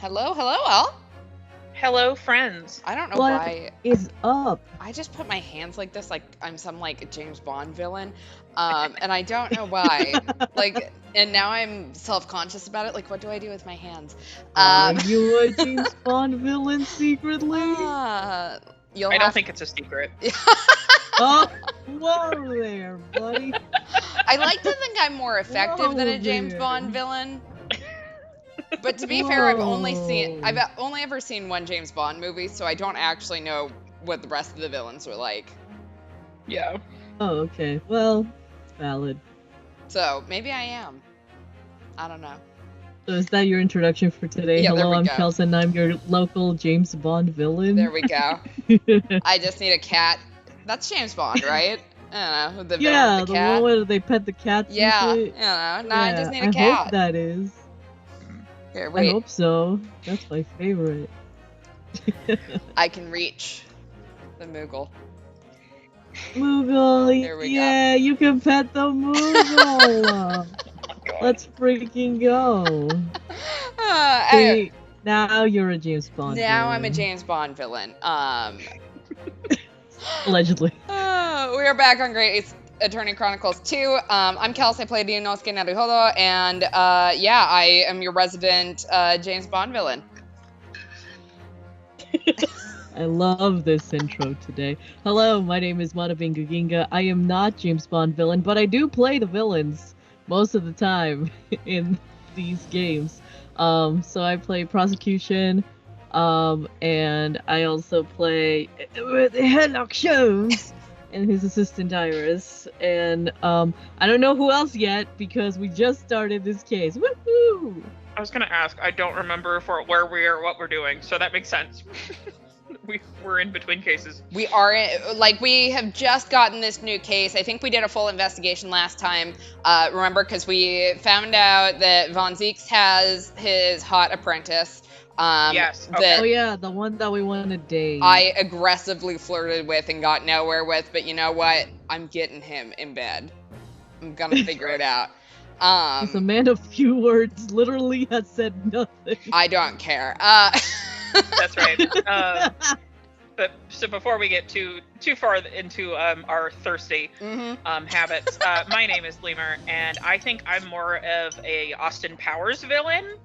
Hello, Al. Hello, friends. I don't know What why is up? I just put my hands like this, like I'm some like James Bond villain, and I don't know why. Like, and now I'm self-conscious about it. Like, what do I do with my hands? Are you a James Bond villain secretly? You'll I don't have. think it's a secret. Oh, whoa there, buddy. I like to think I'm more effective than a Whoa James there. Bond villain. But to be fair, I've only Whoa. ever seen one James Bond movie, so I don't actually know what the rest of the villains were like. Yeah. Oh, okay. Well, it's valid. So maybe I am. I don't know. So is that your introduction for today? Yeah, there Hello, we I'm go. Kelsey, and I'm your local James Bond villain. There we go. I just need a cat. That's James Bond, right? I don't know. The villain Yeah, with the the cat. one where they pet the cats. Yeah, and you shit. know. No, I just need a I cat. hope that is. Here, I wait. hope so. That's my favorite. I can reach the Moogle. Moogle, There we go. yeah, you can pet the Moogle. God. Let's freaking go. Anyway, See, now you're a James Bond now villain. I'm a James Bond villain. Allegedly. We are back on Great Ace Attorney Chronicles 2. I'm Kelsey, I played Inosuke Naruhodo, and yeah, I am your resident James Bond villain. I love this intro today. Hello, my name is Manabingu Ginga. I am not James Bond villain, but I do play the villains most of the time in these games. So I play Prosecution, and I also play Sherlock Holmes and his assistant Iris. And I don't know who else yet because we just started this case. Woohoo! I was gonna ask. I don't remember where we are, what we're doing, so that makes sense. We're in between cases. We are, we have just gotten this new case. I think we did a full investigation last time, remember, because we found out that Von Zeeks has his hot apprentice. Yes. Okay. Oh yeah, the one that we want to date. I aggressively flirted with and got nowhere with, but you know what? I'm getting him in bed. I'm gonna figure it out. He's a man of few words, literally has said nothing. I don't care. That's right. But so before we get too far into our thirsty habits, my name is Lemur, and I think I'm more of a Austin Powers villain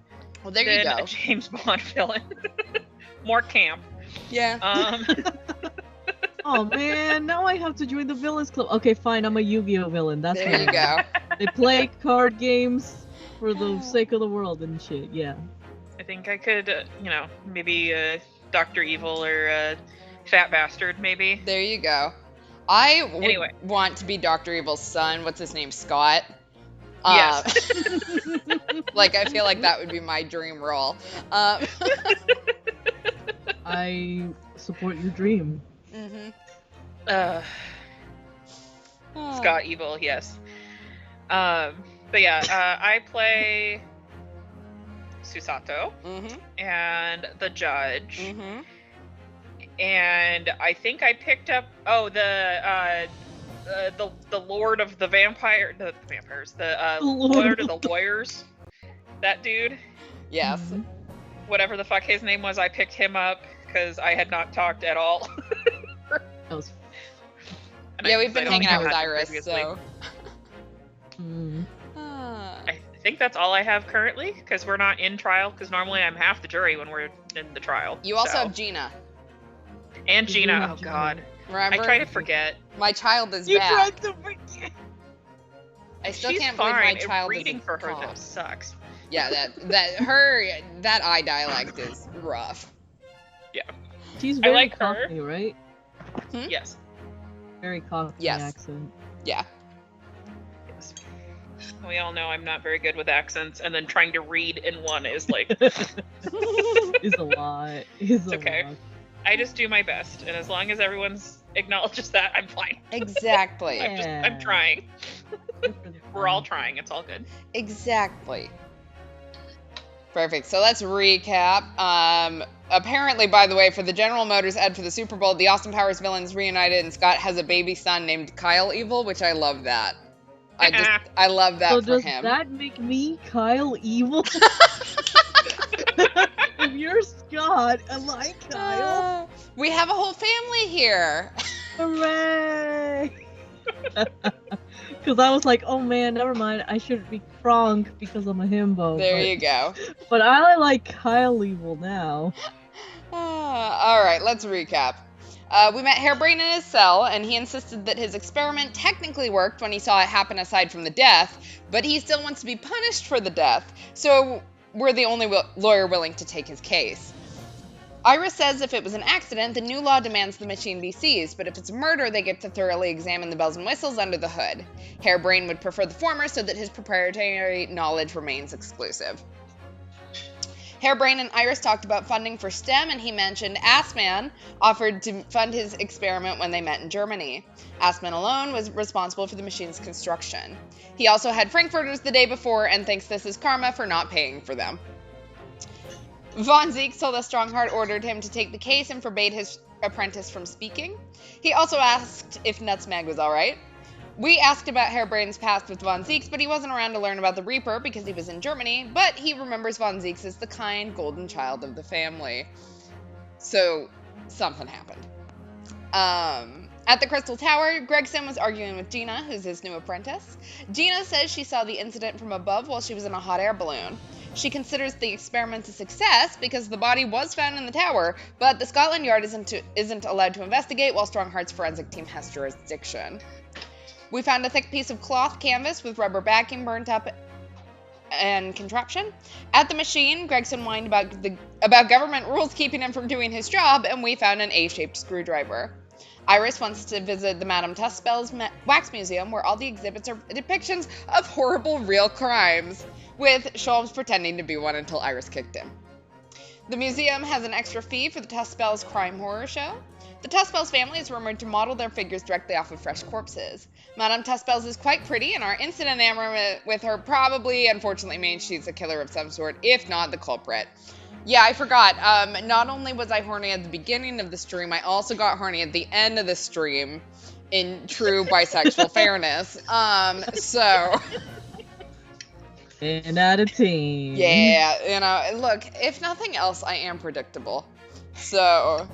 Well, there than you go. a James Bond villain. More camp. Yeah. Oh man, now I have to join the villains club. Okay, fine, I'm a Yu-Gi-Oh villain. That's There what you I am. go. They play card games for the sake of the world and shit. Yeah. I think I could, maybe Dr. Evil or Fat Bastard, maybe. There you go. I would Anyway. want to be Dr. Evil's son. What's his name? Scott. Yes. Like, I feel like that would be my dream role. I support your dream. Mm-hmm. Scott Evil, yes. But yeah, I play Susato and the judge, Mm-hmm. and I think I picked up the Lord of the Vampires, the Lord of the Lawyers, that dude, Yes. Mhm. whatever the fuck his name was. I picked him up because I had not talked at all. That was. And Yeah, I- we've been I don't hanging think out I with had Iris, previously. so. I think that's all I have currently, because we're not in trial, because normally I'm half the jury when we're in the trial. You also so. have Gina. And You do Gina, have oh Gina. god. Remember? I try to forget. My child is You back. tried to forget. I still She's can't fine. believe my child Reading is a for her cop. though sucks. Yeah, that eye dialect is rough. She's I very like her. cockney, right? Yes. Very cockney Yes. accent. Yeah. Yes. We all know I'm not very good with accents, and then trying to read in one is like, Is a lot. Is a okay. lot. I just do my best, and as long as everyone's acknowledges that, I'm fine. Exactly. I'm trying. Good for the We're all fun. trying. It's all good. Exactly. Perfect. So let's recap. Apparently, by the way, for the General Motors ad for the Super Bowl, the Austin Powers villains reunited, and Scott has a baby son named Kyle Evil, which I love that. I love that So for does him. that make me Kyle Evil? If god, I like Kyle. We have a whole family here. Hooray! Because I was like, oh man, never mind. I should be Kronk because I'm a himbo. There you go. But I like Kyle evil now. All right, let's recap. We met Harebrained in his cell, and he insisted that his experiment technically worked when he saw it happen aside from the death, but he still wants to be punished for the death, so we're the only lawyer willing to take his case. Iris says if it was an accident, the new law demands the machine be seized, but if it's a murder, they get to thoroughly examine the bells and whistles under the hood. Harebrained would prefer the former so that his proprietary knowledge remains exclusive. Harebrained and Iris talked about funding for STEM, and he mentioned Assman offered to fund his experiment when they met in Germany. Assman alone was responsible for the machine's construction. He also had frankfurters the day before and thinks this is karma for not paying for them. Von Zieks told us Strongheart ordered him to take the case and forbade his apprentice from speaking. He also asked if Nutsmag was alright. We asked about Harebrained's past with Von Zieks, but he wasn't around to learn about the Reaper because he was in Germany, but he remembers Von Zieks as the kind, golden child of the family. So, something happened. At the Crystal Tower, Gregson was arguing with Gina, who's his new apprentice. Gina says she saw the incident from above while she was in a hot air balloon. She considers the experiment a success because the body was found in the tower, but the Scotland Yard isn't allowed to investigate while Strongheart's forensic team has jurisdiction. We found a thick piece of cloth canvas with rubber backing burnt up and contraption. At the machine, Gregson whined about government rules keeping him from doing his job, and we found an A-shaped screwdriver. Iris wants to visit the Madame Tussbell's Wax Museum, where all the exhibits are depictions of horrible real crimes, with Sholmes pretending to be one until Iris kicked him. The museum has an extra fee for the Tussbell's crime horror show. The Tussbell's family is rumored to model their figures directly off of fresh corpses. Madame Tussbell's is quite pretty, and our incident with her probably, unfortunately, means she's a killer of some sort, if not the culprit. Yeah, I forgot. Not only was I horny at the beginning of the stream, I also got horny at the end of the stream, in true bisexual fairness. So... 10 out of 10. Yeah, look, if nothing else, I am predictable. So...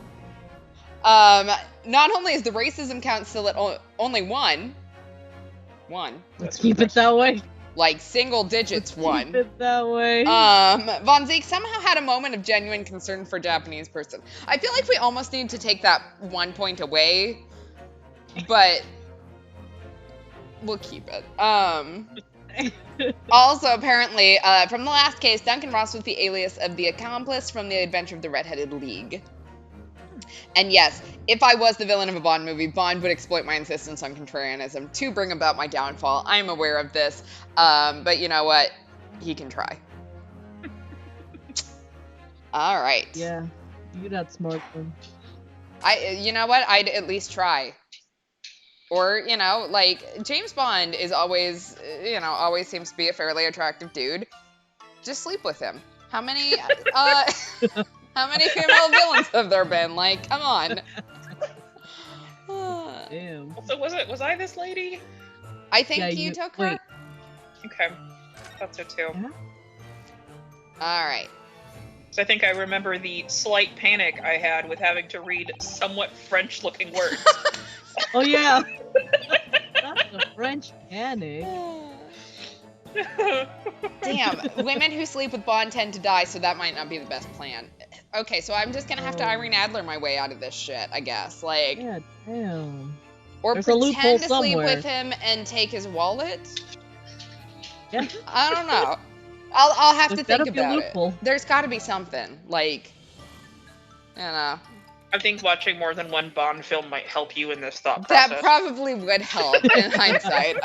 not only is the racism count still at only one. Let's keep it that way. Like single digits one. Keep it that way. Von Zieks somehow had a moment of genuine concern for a Japanese person. I feel like we almost need to take that 1 point away, but we'll keep it. Also, apparently, from the last case, Duncan Ross was the alias of the accomplice from the Adventure of the Red-Headed League. And yes, if I was the villain of a Bond movie, Bond would exploit my insistence on contrarianism to bring about my downfall. I'm aware of this, but you know what? He can try. All right. Yeah, you'd outsmart them. You know what? I'd at least try. Or, like, James Bond is always, always seems to be a fairly attractive dude. Just sleep with him. How many, how many female villains have there been? Like, come on. Damn. So was I this lady? I think you took her. Wait. Okay. Thought so too. Yeah. All right. So I think I remember the slight panic I had with having to read somewhat French-looking words. Oh yeah. That's a French panic. Damn, women who sleep with Bond tend to die, so that might not be the best plan. Okay, so I'm just gonna have to Irene Adler my way out of this shit, I guess. Like, Yeah, damn. or There's a loophole pretend to sleep somewhere. with him and take his wallet. Yeah. I don't know. I'll have to There's think gotta be a about it. loophole. There's got to be something. Like, I think watching more than one Bond film might help you in this thought process. that probably would help in hindsight.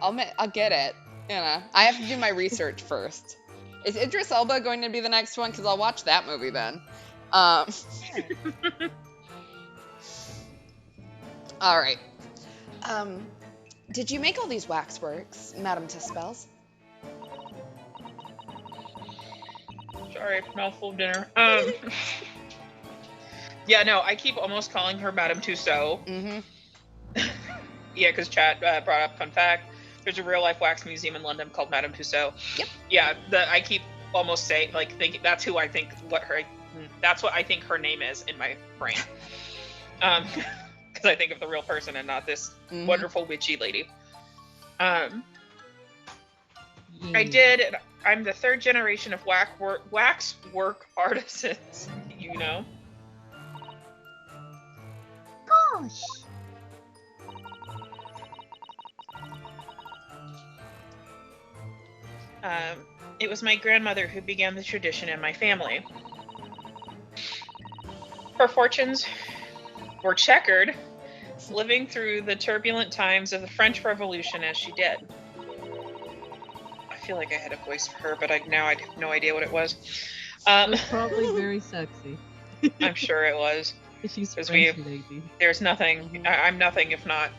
I'll get it. I have to do my research first. Is Idris Elba going to be the next one? Because I'll watch that movie then. All right. Did you make all these waxworks, Madame Tussbell's? Sorry, mouthful of dinner. Yeah, no, I keep almost calling her Madame Tussaud. Mm-hmm. Yeah, because chat brought up fun fact. There's a real-life wax museum in London called Madame Tussauds. Yep. Yeah, I keep almost saying, like, thinking that's who I think, that's what I think her name is in my brain. Because I think of the real person and not this wonderful witchy lady. I'm the third generation of wax work artisans, you know? Gosh. It was my grandmother who began the tradition in my family. Her fortunes were checkered, living through the turbulent times of the French Revolution as she did. I feel like I had a voice for her, but now I have no idea what it was. It was probably very sexy. I'm sure it was. She's French lady. There's nothing. I'm nothing if not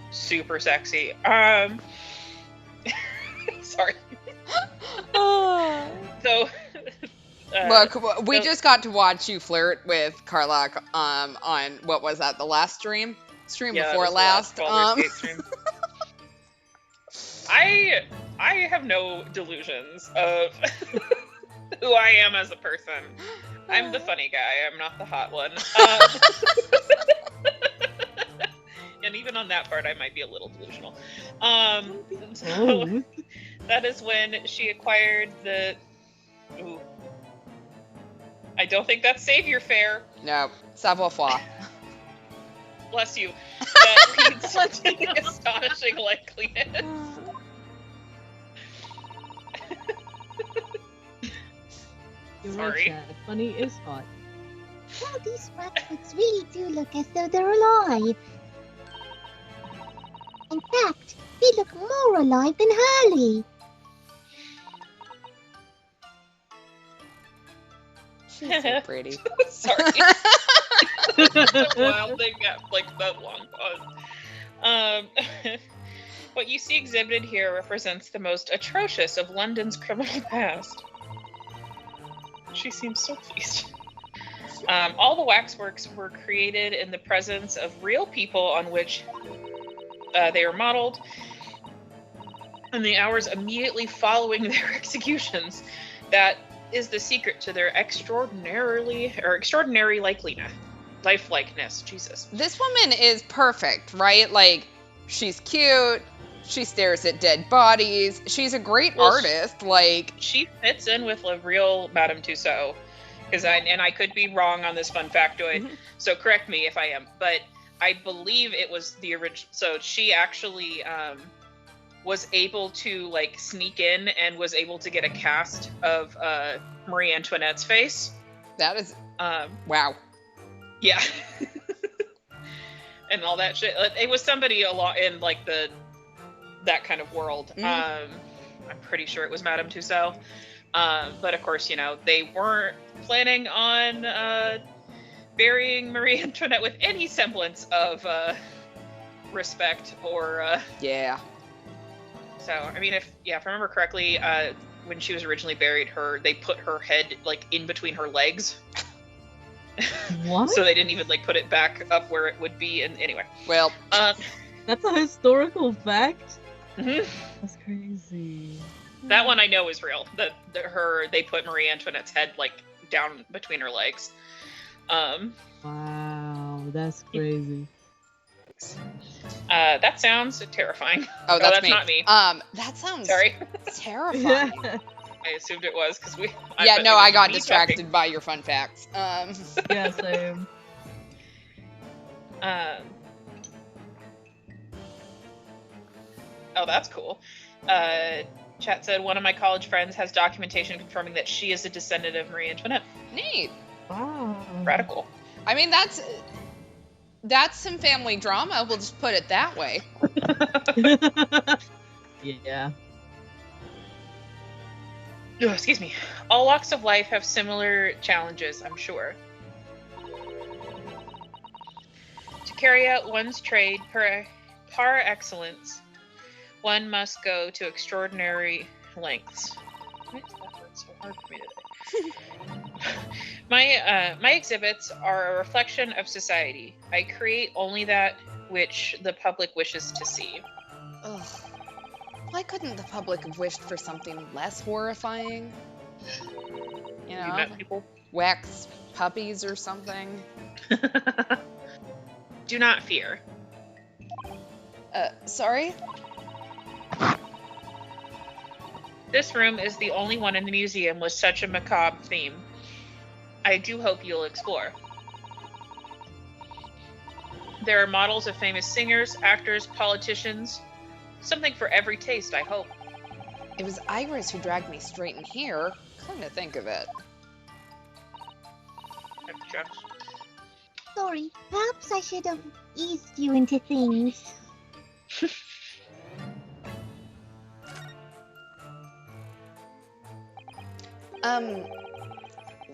super sexy. Sorry. So, look, we just got to watch you flirt with Karlach on what was that? The last stream before last. Stream. I have no delusions of who I am as a person. I'm the funny guy. I'm not the hot one. And even on that part, I might be a little delusional. So that is when she acquired the. Ooh. I don't think that's savior fare. No, savoir-faire. Bless you. That leads to astonishing likeliness. You're Sorry. right, Chad. Funny is hot. Well, these waxworks really do look as though they're alive. In fact, they look more alive than Hurley. She's so pretty. Sorry. It's a wild thing that, like, that long pause. What you see exhibited here represents the most atrocious of London's criminal past. She seems so pleased. All the waxworks were created in the presence of real people on which they are modeled, in the hours immediately following their executions. That is the secret to their extraordinary lifelikeness. Jesus. This woman is perfect, right? Like, she's cute. She stares at dead bodies. She's a great artist. Like, she fits in with a real Madame Tussauds. I could be wrong on this fun factoid, so correct me if I am. But I believe it was the original. So she actually was able to, like, sneak in and was able to get a cast of Marie Antoinette's face. That is wow. Yeah. And all that shit. It was somebody a lot in, like, that kind of world. I'm pretty sure it was Madame Tussauds. But of course, you know, they weren't planning on burying Marie Antoinette with any semblance of respect or yeah. So, I mean, if I remember correctly, when she was originally buried, they put her head, like, in between her legs. What? So they didn't even, like, put it back up where it would be. And anyway, Well, that's a historical fact. mhm. That's crazy. That one I know is real. They put Marie Antoinette's head, like, down between her legs. Wow, that's crazy. That sounds terrifying. oh, that's me. not me. That sounds Sorry. terrifying. I assumed it was because we. Yeah, thought no, it was I got me distracted talking. by your fun facts. Yeah, same. Oh, that's cool. Chat said one of my college friends has documentation confirming that she is a descendant of Marie Antoinette. Neat. Wow. Radical. I mean, that's some family drama. We'll just put it that way. Yeah. Oh, excuse me. All walks of life have similar challenges, I'm sure. To carry out one's trade par excellence, one must go to extraordinary lengths. Why is that word so hard for me today? My exhibits are a reflection of society. I create only that which the public wishes to see. Ugh. Why couldn't the public have wished for something less horrifying? You Have know, you met people? wax puppies or something? Do not fear. Sorry? This room is the only one in the museum with such a macabre theme. I do hope you'll explore. There are models of famous singers, actors, politicians. Something for every taste, I hope. It was Iris who dragged me straight in here. Come to think of it. Sorry, perhaps I should have eased you into things.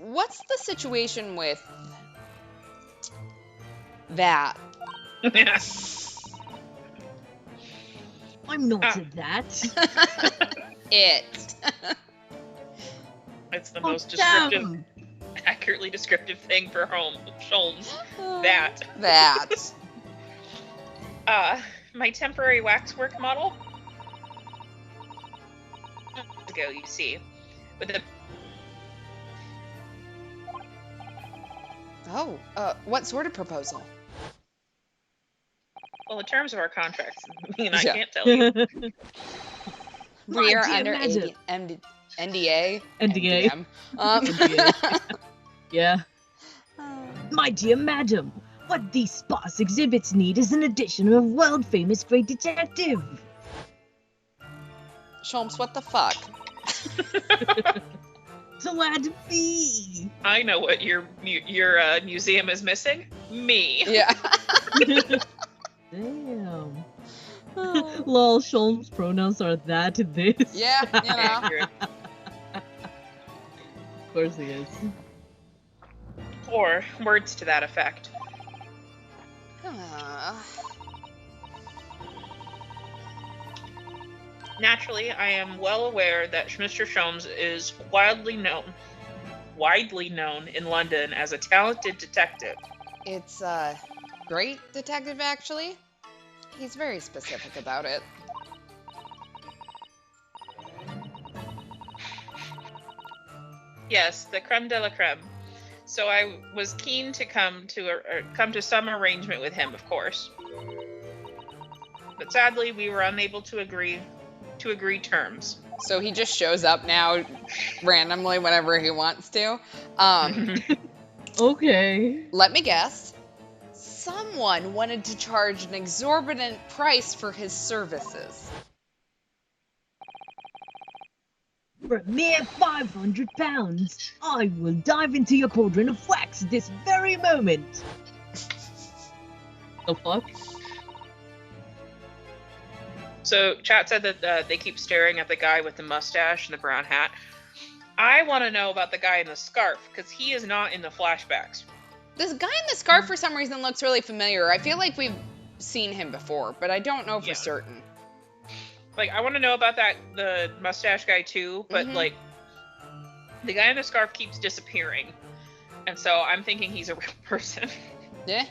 What's the situation with that? I'm not at that. It. It's the Oh, most descriptive, damn. accurately descriptive thing for Holmes. That. That. My temporary waxwork model. Ago, you see, with the Oh, what sort of proposal? well, the terms of our contracts mean I Yeah. can't tell you. We are dear under madam. NDA. NDA. MDM. NDA. Yeah. My dear madam, what these sparse exhibits need is an edition of world-famous great detective. Sholmes, what the fuck? So glad to be. I know what your museum is missing. Me. Yeah. Damn. Lol, Sholmes' pronouns are that, this. Yeah, you know. Accurate. Of course he is. Or words to that effect. Naturally, I am well aware that Mr. Sholmes is widely known in London as a talented detective. It's great detective, actually. He's very specific about it. Yes, the creme de la creme. So I was keen to come to some arrangement with him, of course. But sadly, we were unable to agree terms. So he just shows up now randomly whenever he wants to. Okay. Let me guess. Someone wanted to charge an exorbitant price for his services. For a mere £500, I will dive into your cauldron of wax this very moment. The fuck? So chat said that they keep staring at the guy with the mustache and the brown hat. I want to know about the guy in the scarf, because he is not in the flashbacks. This guy in the scarf, for some reason, looks really familiar. I feel like we've seen him before, but I don't know for certain. Like, I want to know about the mustache guy too, but like, the guy in the scarf keeps disappearing, and so I'm thinking he's a real person. Yeah.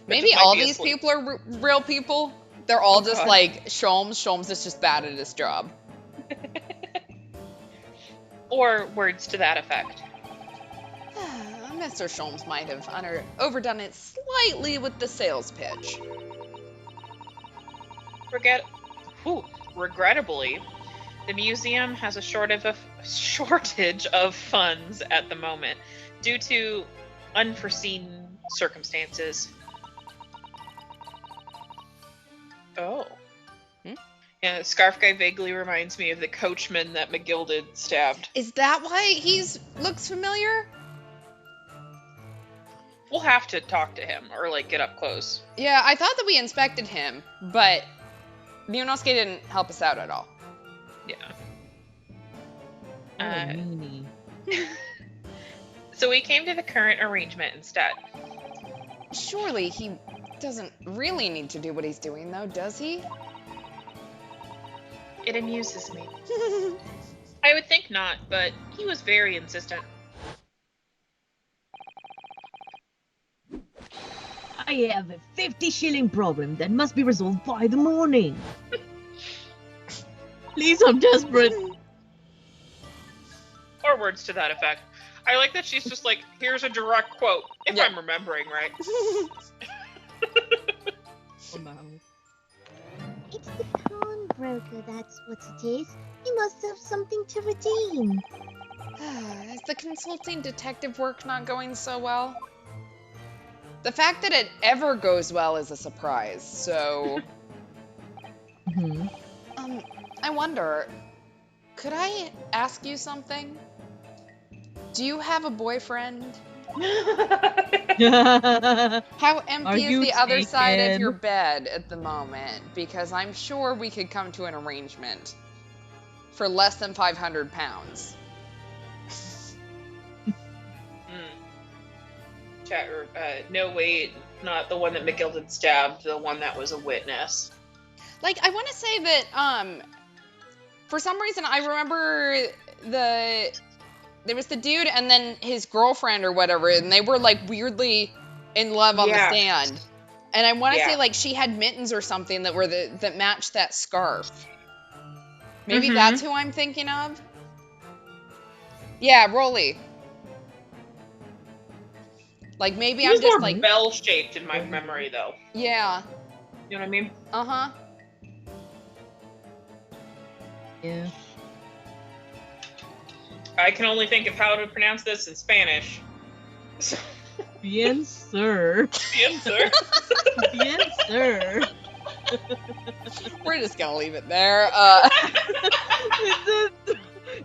Maybe all these people are real people. They're all just like Sholmes. Sholmes is just bad at his job. Or words to that effect. Mr. Sholmes might have overdone it slightly with the sales pitch. Regrettably, the museum has a shortage of funds at the moment due to unforeseen circumstances. Oh. Yeah, the scarf guy vaguely reminds me of the coachman that McGilded stabbed. Is that why looks familiar? We'll have to talk to him or like get up close. Yeah, I thought that we inspected him, but Ryunosuke didn't help us out at all. Yeah. What a meanie. So we came to the current arrangement instead. Surely he doesn't really need to do what he's doing, though, does he? It amuses me. I would think not, but he was very insistent. I have a 50-shilling problem that must be resolved by the morning. Please, I'm desperate. Or words to that effect. I like that she's just like, here's a direct quote, if I'm remembering right. Oh, no. It's the pawnbroker, that's what it is. He must have something to redeem. Is the consulting detective work not going so well? The fact that it ever goes well is a surprise, so... Mhm. I wonder, could I ask you something? Do you have a boyfriend? How Are empty is you the other side of taken? your bed at the moment? Because I'm sure we could come to an arrangement for less than 500 pounds. Chat, no, wait, not the one that McGilded stabbed, the one that was a witness. Like, I want to say that, for some reason, I remember there was the dude and then his girlfriend or whatever, and they were, like, weirdly in love on the stand. And I want to say, like, she had mittens or something that matched that scarf. Maybe that's who I'm thinking of? Yeah, Rolly. Like, maybe He I'm was just, more like... bell-shaped in my memory, though. Yeah. You know what I mean? Uh-huh. Yeah. I can only think of how to pronounce this in Spanish. Bien, sir. Bien, sir. Bien, sir. We're just gonna leave it there.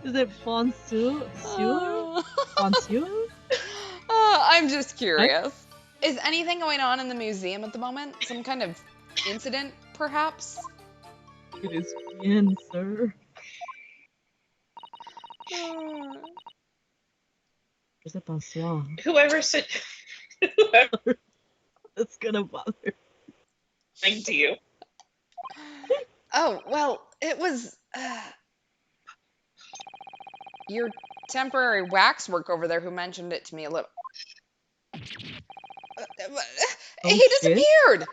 Is it Monsieur? Monsieur? I'm just curious. Is anything going on in the museum at the moment? Some kind of incident, perhaps? It is bien, sir. Is it bonsoir? Whoever said... Whoever That's gonna bother. linked to you. Oh, well, it was your temporary waxwork over there who mentioned it to me a little. He shit. disappeared!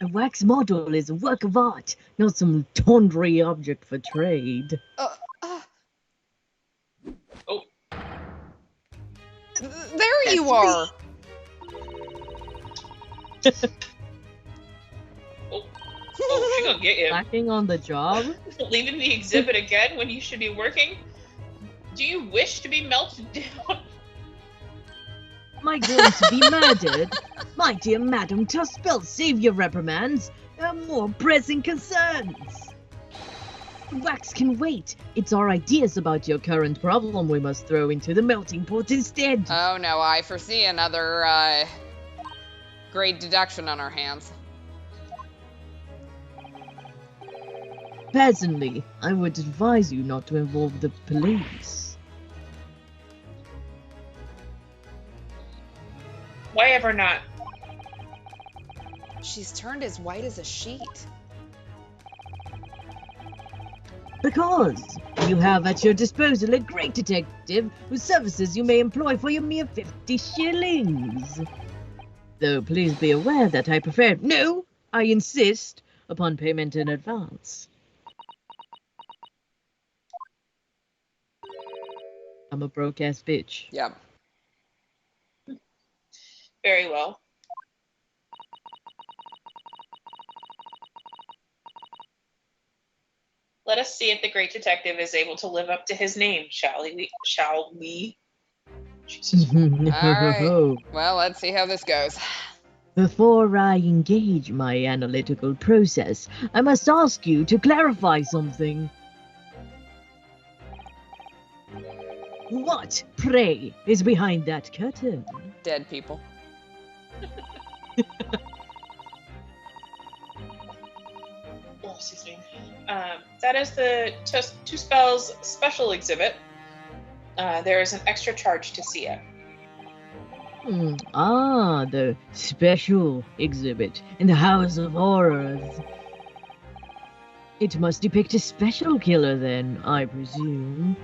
A wax model is a work of art, not some tawdry object for trade. Oh. There you are! Oh, she gonna get you. Slacking on the job? Leaving the exhibit again when you should be working? Do you wish to be melted down? Am I going to be murdered? My dear Madam Tuspel, save your reprimands. There are more pressing concerns. Wax can wait. It's our ideas about your current problem we must throw into the melting pot instead. Oh no, I foresee another great deduction on our hands. Personally, I would advise you not to involve the police. Why ever not? She's turned as white as a sheet. Because you have at your disposal a great detective whose services you may employ for your mere 50 shillings. Though please be aware that I prefer, no, I insist, upon payment in advance. I'm a broke-ass bitch. Yep. Very well. Let us see if the great detective is able to live up to his name, shall we? Jesus. Alright. Well, let's see how this goes. Before I engage my analytical process, I must ask you to clarify something. What, pray, is behind that curtain? Dead people. Oh, excuse me. That is the Two Spells special exhibit. There is an extra charge to see it. The special exhibit in the House of Horrors. It must depict a special killer then, I presume.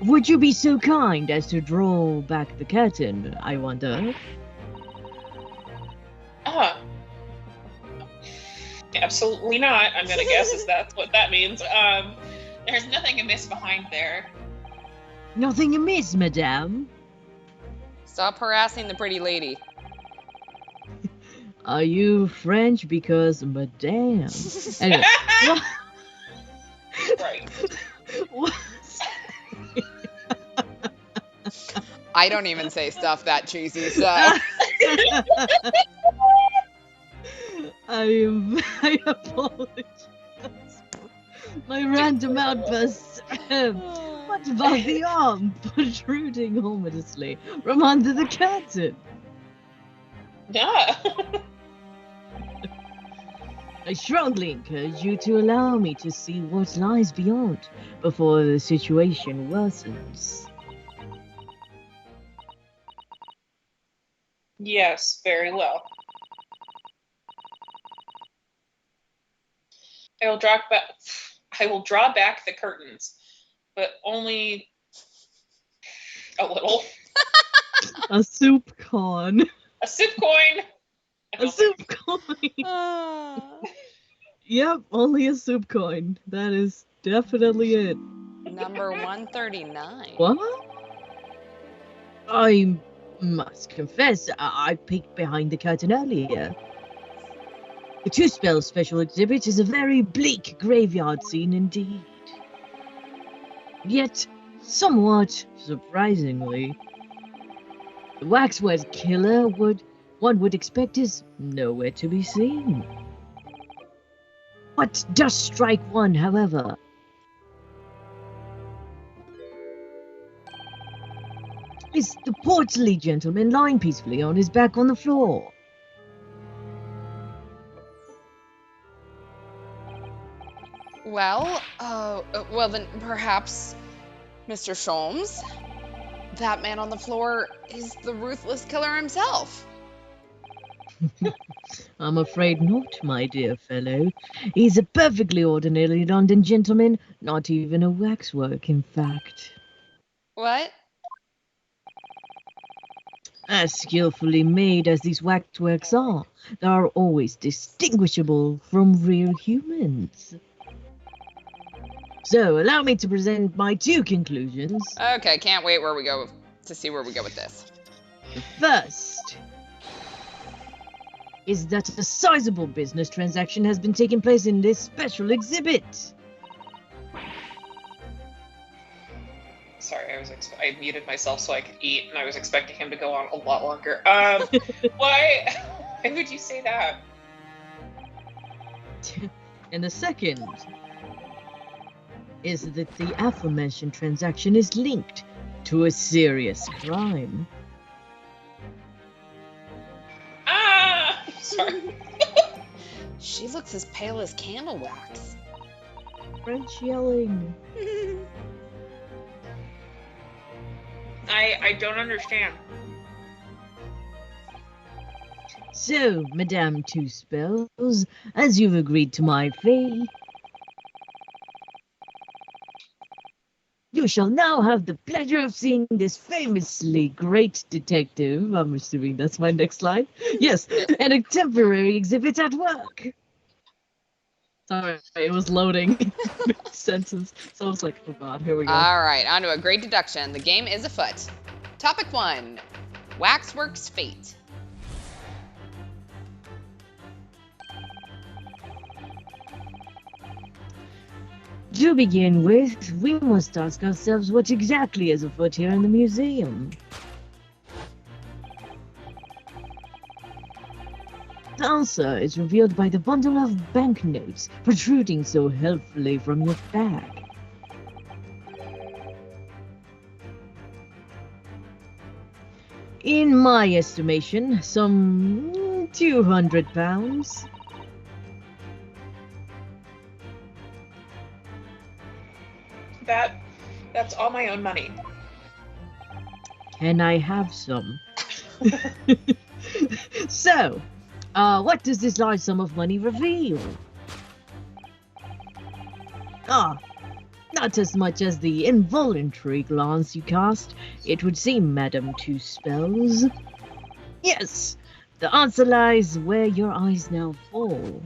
Would you be so kind as to draw back the curtain, I wonder? Absolutely not. I'm gonna guess that's what that means. There's nothing amiss behind there. Nothing amiss, madame. Stop harassing the pretty lady. Are you French? Because madame. Anyway. Right. What? I don't even say stuff that cheesy, so. I apologize. My random outbursts. What about the arm protruding ominously from under the curtain? Yeah. I strongly encourage you to allow me to see what lies beyond before the situation worsens. Yes, very well. I will draw back the curtains, but only a little. A soup con. A soup coin. A soup coin. Yep, only a soup coin. That is definitely it. Number 139. What? I must confess, I peeked behind the curtain earlier. The two-spell special exhibit is a very bleak graveyard scene indeed. Yet, somewhat surprisingly, the waxwork killer one would expect is nowhere to be seen. What does strike one, however, is the portly gentleman lying peacefully on his back on the floor. Well, well then perhaps, Mr. Sholmes, that man on the floor is the ruthless killer himself. I'm afraid not, my dear fellow. He's a perfectly ordinary London gentleman, not even a waxwork, in fact. What? As skillfully made as these waxworks are, they are always distinguishable from real humans. So, allow me to present my two conclusions. Okay, can't wait to see where we go with this. The first is that a sizable business transaction has been taking place in this special exhibit. Sorry, I muted myself so I could eat, and I was expecting him to go on a lot longer. Why would you say that? And the second is that the aforementioned transaction is linked to a serious crime. Ah! Sorry. She looks as pale as candle wax. French yelling. I don't understand. So, Madame Two Spells, as you've agreed to my fee, you shall now have the pleasure of seeing this famously great detective, I'm assuming that's my next line, yes, and a temporary exhibit at work. Sorry, it was loading sentence, so I was like, oh god, here we go. All right, on to a great deduction. The game is afoot. Topic 1, Waxworks Fate. To begin with, we must ask ourselves what exactly is afoot here in the museum. The answer is revealed by the bundle of banknotes protruding so helpfully from your bag. In my estimation, some 200 pounds. That's all my own money. Can I have some? So, what does this large sum of money reveal? Not as much as the involuntary glance you cast, it would seem, Madame Two Spells. Yes, the answer lies where your eyes now fall.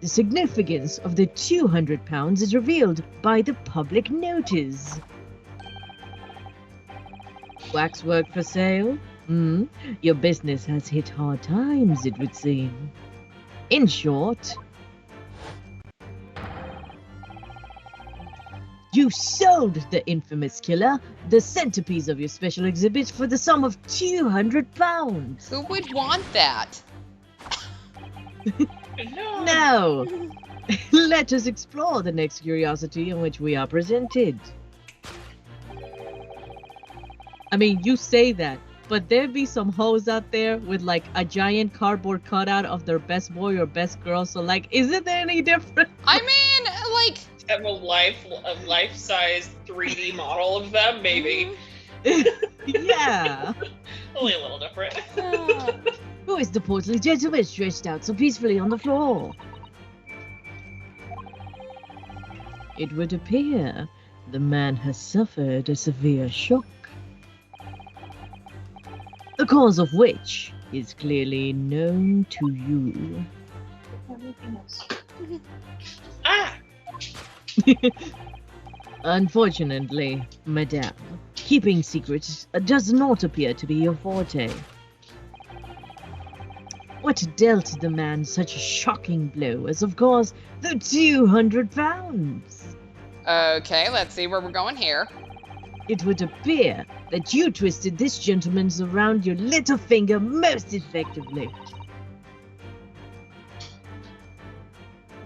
The significance of the 200 pounds is revealed by the public notice. Waxwork for sale? Your business has hit hard times, it would seem. In short, you sold the infamous killer the centerpiece of your special exhibit for the sum of 200 pounds. Who would want that? No. Now, let us explore the next curiosity in which we are presented. I mean, you say that, but there be some hoes out there with like a giant cardboard cutout of their best boy or best girl. So like, isn't there any difference? I mean, like, Have a life-size 3D model of them, maybe. Yeah. Only a little different. Who is the portly gentleman stretched out so peacefully on the floor? It would appear the man has suffered a severe shock, the cause of which is clearly known to you. Ah! Unfortunately, madame, keeping secrets does not appear to be your forte. What dealt the man such a shocking blow as, of course, the 200 pounds? okay, let's see where we're going here. It would appear that you twisted this gentleman's around your little finger most effectively.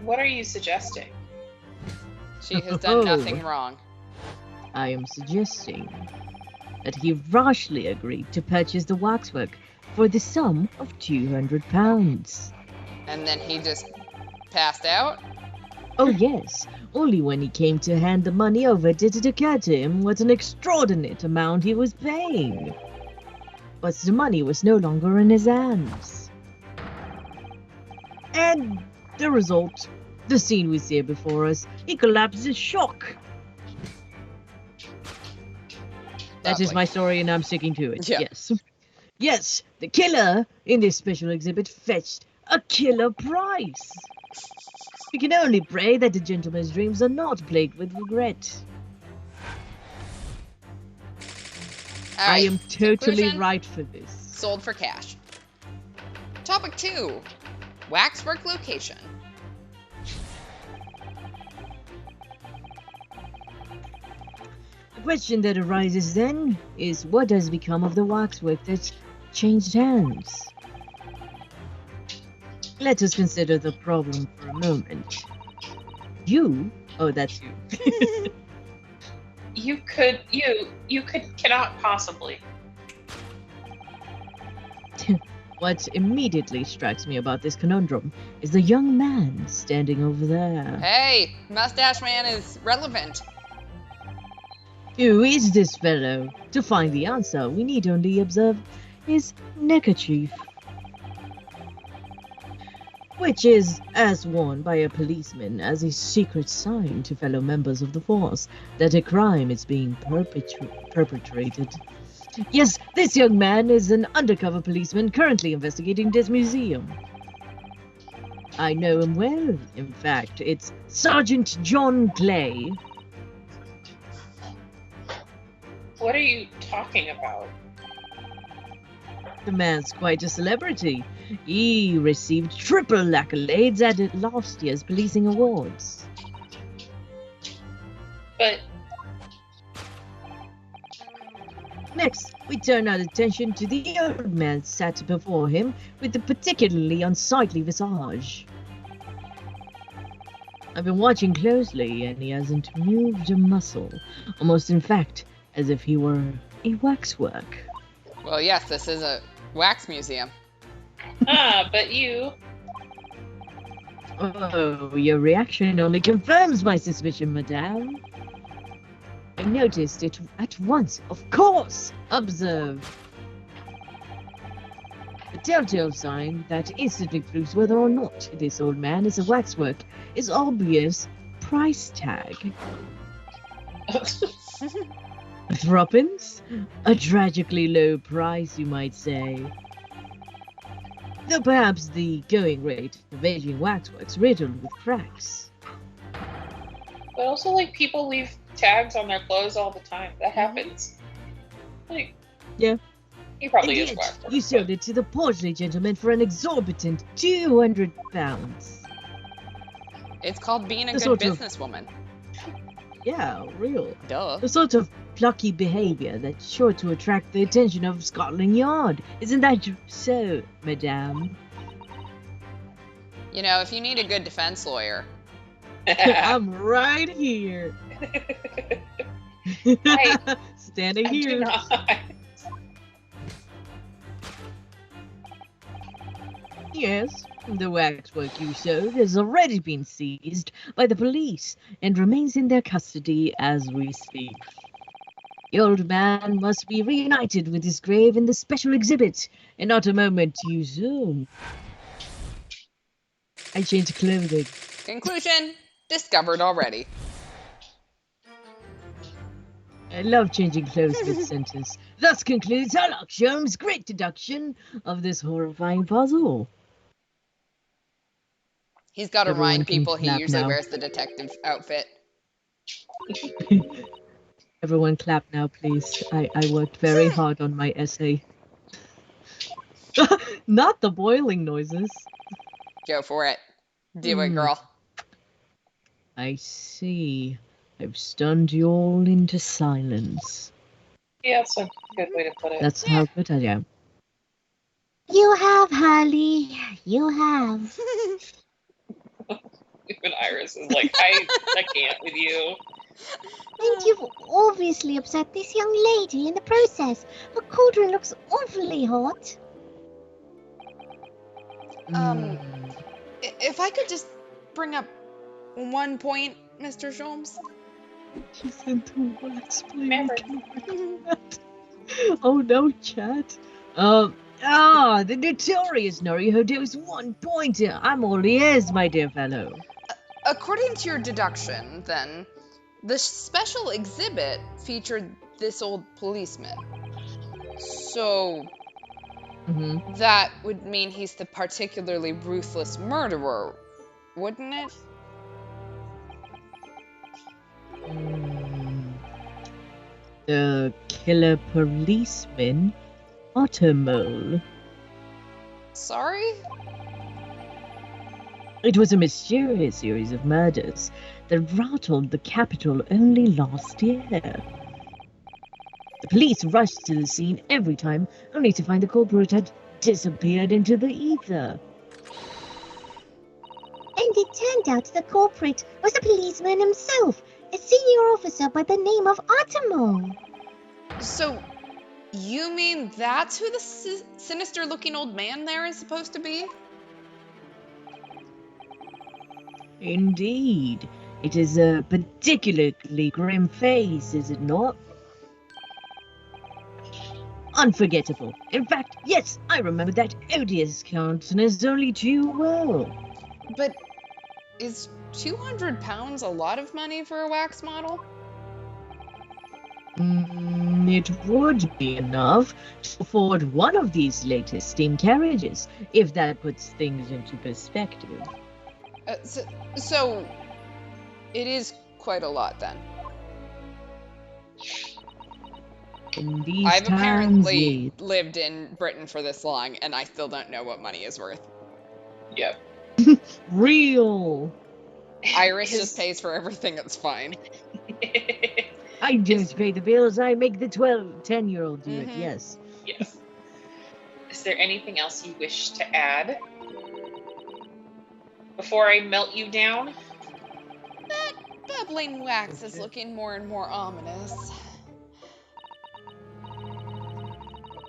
What are you suggesting? She has done nothing wrong. I am suggesting that he rashly agreed to purchase the waxwork for the sum of 200 pounds. And then he just passed out? Oh yes, only when he came to hand the money over did it occur to him what an extraordinate amount he was paying. But the money was no longer in his hands. And the result, the scene we see before us, he collapsed in shock. That is Lovely. my story and I'm sticking to it, Yeah. yes. Yes, the killer in this special exhibit fetched a killer price. We can only pray that the gentleman's dreams are not plagued with regret. All I right, am totally conclusion, right for this. sold for cash. Topic 2. Waxwork location. The question that arises then is what has become of the waxwork that changed hands? Let us consider the problem for a moment. You? Oh, that's you. You cannot possibly. What immediately strikes me about this conundrum is the young man standing over there. Hey, Mustache Man is relevant. Who is this fellow? To find the answer, we need only observe his neckerchief, which is as worn by a policeman as a secret sign to fellow members of the force that a crime is being perpetrated. Yes, this young man is an undercover policeman currently investigating this museum. I know him well, in fact. It's Sergeant John Clay. What are you talking about? The man's quite a celebrity. He received triple accolades at last year's policing awards. But Next, we turn our attention to the old man sat before him with a particularly unsightly visage. I've been watching closely, and he hasn't moved a muscle, almost in fact, as if he were a waxwork. Well, yes, this is a wax museum. but you. Oh, your reaction only confirms my suspicion, madame. I noticed it at once, of course. Observe. The telltale sign that instantly proves whether or not this old man is a waxwork is obvious price tag. Threepence? A tragically low price, you might say. Though perhaps the going rate of aging waxworks riddled with cracks. But also, like, people leave tags on their clothes all the time. That happens. Like, Yeah. he probably And is yet, waxwork. you sold it to the portly gentleman for an exorbitant £200. It's called being a The good sort of- businesswoman. Yeah, real. Duh. The sort of plucky behavior that's sure to attract the attention of Scotland Yard. Isn't that so, madame? You know, if you need a good defense lawyer, I'm right here. Standing I do here. not. Yes, the waxwork you showed has already been seized by the police and remains in their custody as we speak. The old man must be reunited with his grave in the special exhibit, and not a moment too soon. I changed clothing. conclusion, discovered already. I love changing clothes mid-sentence. Thus concludes Sherlock Holmes' great deduction of this horrifying puzzle. He's got to Everyone remind can people he clap usually now. wears the detective outfit. Everyone clap now, please. I worked very hard on my essay. Not the boiling noises. Go for it. Do it, girl. I see. I've stunned you all into silence. Yeah, that's a good way to put it. That's how good I am. You have, Harley. You have. Even Iris is like, I can't with you. And you've obviously upset this young lady in the process. Her cauldron looks awfully hot. Mm. If I could just bring up one point, Mr. Sholmes. She's into wax, please. Remember. Oh no, chat. The notorious Nori Hodo's one pointer. I'm all ears, my dear fellow. According to your deduction, then, the special exhibit featured this old policeman. So that would mean he's the particularly ruthless murderer, wouldn't it? The killer policeman, Ottermole. Sorry? It was a mysterious series of murders that rattled the capital only last year. The police rushed to the scene every time, only to find the culprit had disappeared into the ether. And it turned out the culprit was the policeman himself, a senior officer by the name of Ottermole. So, you mean that's who the sinister-looking old man there is supposed to be? Indeed. It is a particularly grim face, is it not? Unforgettable. In fact, yes, I remember that odious countenance only too well. But is £200 a lot of money for a wax model? It would be enough to afford one of these latest steam carriages, if that puts things into perspective. So it is quite a lot then. In these I've times, apparently lived in Britain for this long, and I still don't know what money is worth. Yep. real. Iris just pays for everything, it's fine. I don't pay the bills, I make the 10-year-old do it, yes. Yes. Is there anything else you wish to add? Before I melt you down? That bubbling wax is looking more and more ominous.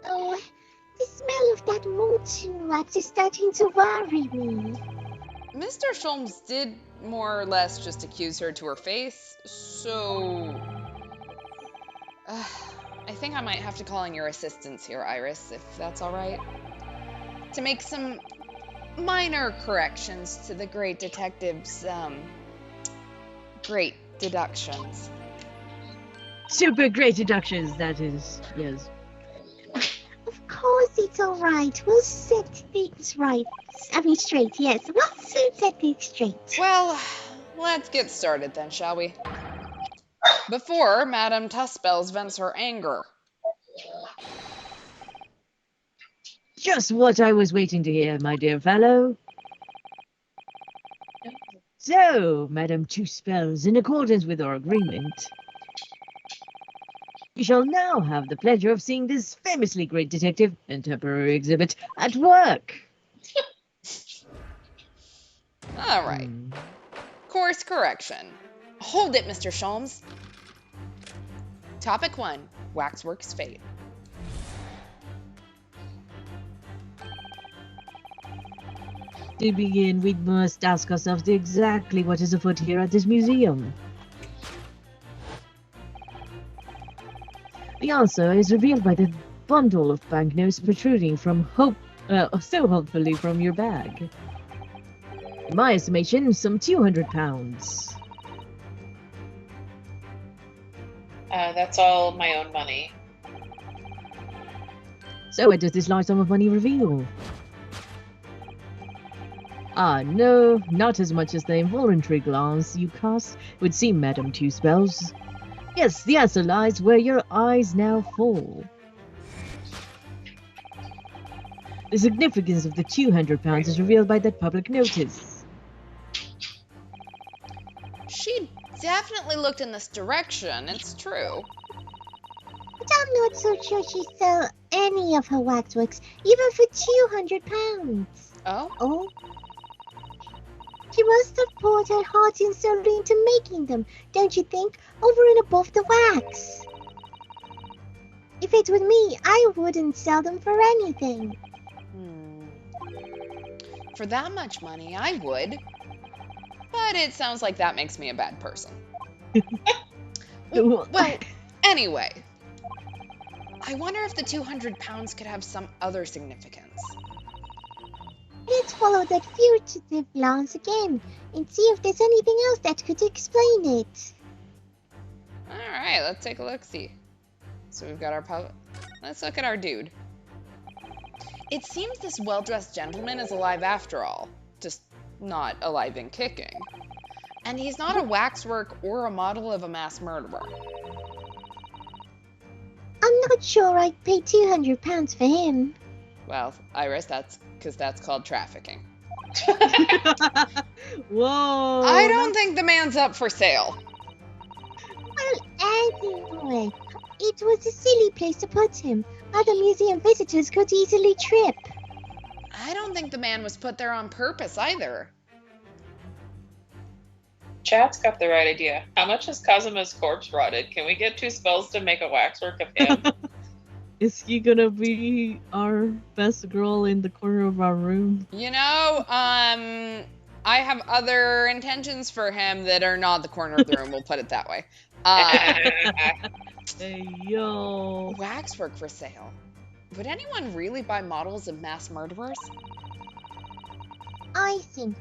Oh, the smell of that molten wax is starting to worry me. Mr. Sholmes did more or less just accuse her to her face, so... I think I might have to call in your assistance here, Iris, if that's alright. To make some minor corrections to the great detective's, great deductions. Super great deductions, that is, yes. Of course it's all right. We'll set things right. I mean, straight, yes. We'll soon set things straight. Well, let's get started then, shall we? Before Madame Tuspels vents her anger. Just what I was waiting to hear, my dear fellow. So, Madame Tuspels, in accordance with our agreement, you shall now have the pleasure of seeing this famously great detective and temporary exhibit at work. All right. Course correction. Hold it, Mr. Sholmes. Topic 1, Waxworks fate. To begin, we must ask ourselves exactly what is afoot here at this museum. The answer is revealed by the bundle of banknotes protruding from so hopefully from your bag. In my estimation, some £200. That's all my own money. So what does this large sum of money reveal? Ah, no, not as much as the involuntary glance you cast would seem, Madame Tuspels. Yes, the answer lies where your eyes now fall. The significance of the £200 is revealed by that public notice. She definitely looked in this direction, it's true. But I'm not so sure she sold any of her waxworks, even for £200. Oh? Oh? She must have poured her heart and soul into making them, don't you think? Over and above the wax. If it were me, I wouldn't sell them for anything. For that much money, I would. But it sounds like that makes me a bad person. Well, anyway. I wonder if the £200 could have some other significance. Let's follow that fugitive glance again and see if there's anything else that could explain it. Alright, let's take a look-see. So we've got our let's look at our dude. It seems this well-dressed gentleman is alive after all. Just not alive and kicking. And he's not a waxwork or a model of a mass murderer. I'm not sure I'd pay £200 for him. Well, Iris, that's because that's called trafficking. Whoa! I don't think the man's up for sale. Well, anyway, it was a silly place to put him. Other museum visitors could easily trip. I don't think the man was put there on purpose either. Chat's got the right idea. How much is Kazuma's corpse rotted? Can we get 2 spells to make a waxwork of him? Is he gonna be our best girl in the corner of our room? You know, I have other intentions for him that are not the corner of the room, we'll put it that way. Hey, yo. Waxwork for sale. Would anyone really buy models of mass murderers? I think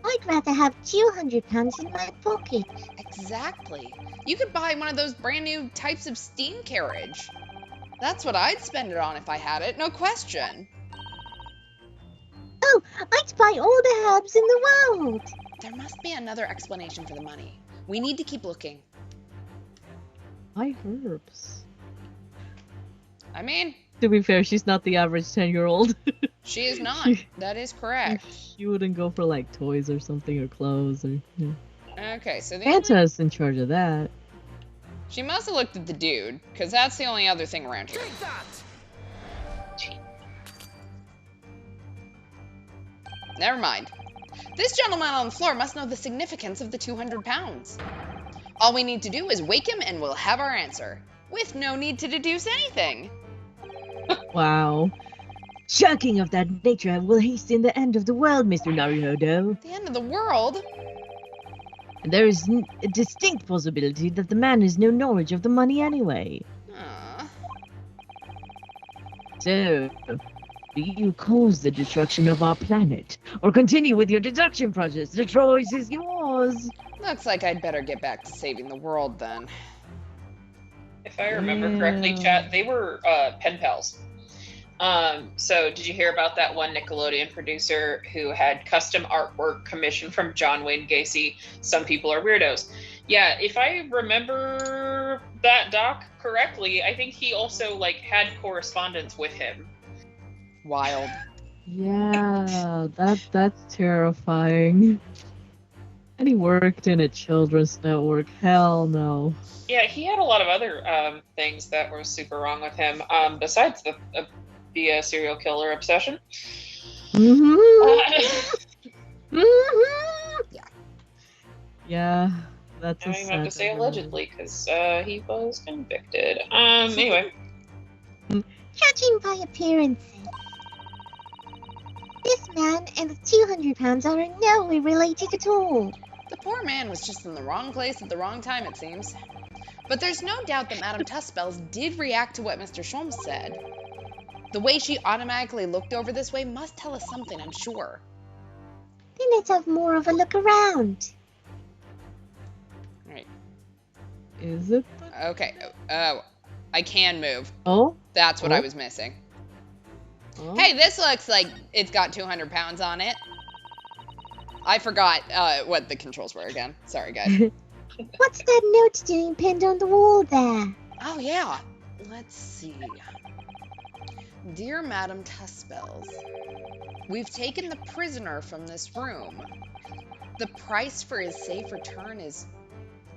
I'd rather have £200 in my pocket. Exactly. You could buy one of those brand new types of steam carriage. That's what I'd spend it on if I had it, no question. Oh, I'd buy all the herbs in the world. There must be another explanation for the money. We need to keep looking. Why herbs? I mean, To be fair, she's not the average 10-year-old. she is not. That is correct. She wouldn't go for like toys or something or clothes or. Yeah. Okay, so the Santa's in charge of that. she must have looked at the dude, because that's the only other thing around here. Never mind. This gentleman on the floor must know the significance of the £200. All we need to do is wake him and we'll have our answer, with no need to deduce anything. Wow. Shocking of that nature will hasten the end of the world, Mr. Naruhodo. The end of the world? There is a distinct possibility that the man has no knowledge of the money anyway. So, do you cause the destruction of our planet, or continue with your deduction projects? The choice is yours. Looks like I'd better get back to saving the world then. If I remember correctly, Chat, they were pen pals. So did you hear about that one Nickelodeon producer who had custom artwork commissioned from John Wayne Gacy? Some people are weirdos. Yeah, if I remember that doc correctly, I think he also like had correspondence with him. Wild. Yeah, that's terrifying. And he worked in a children's network. Hell no. Yeah, he had a lot of other things that were super wrong with him, besides the serial killer obsession. Yeah, that's I a don't even have to sad say memory. allegedly, because he was convicted. Anyway. Judging by appearances, this man and the 200 pounds are in no way related at all. The poor man was just in the wrong place at the wrong time, it seems. But there's no doubt that Madame Tussbells did react to what Mr. Sholmes said. The way she automatically looked over this way must tell us something, I'm sure. Then let's have more of a look around. Right. Is it? Okay. Oh, I can move. Oh? That's what Oh. I was missing. Oh? Hey, this looks like it's got 200 pounds on it. I forgot what the controls were again. Sorry, guys. What's that note doing pinned on the wall there? Oh, yeah. Let's see. Dear Madame Tussbells, we've taken the prisoner from this room. The price for his safe return is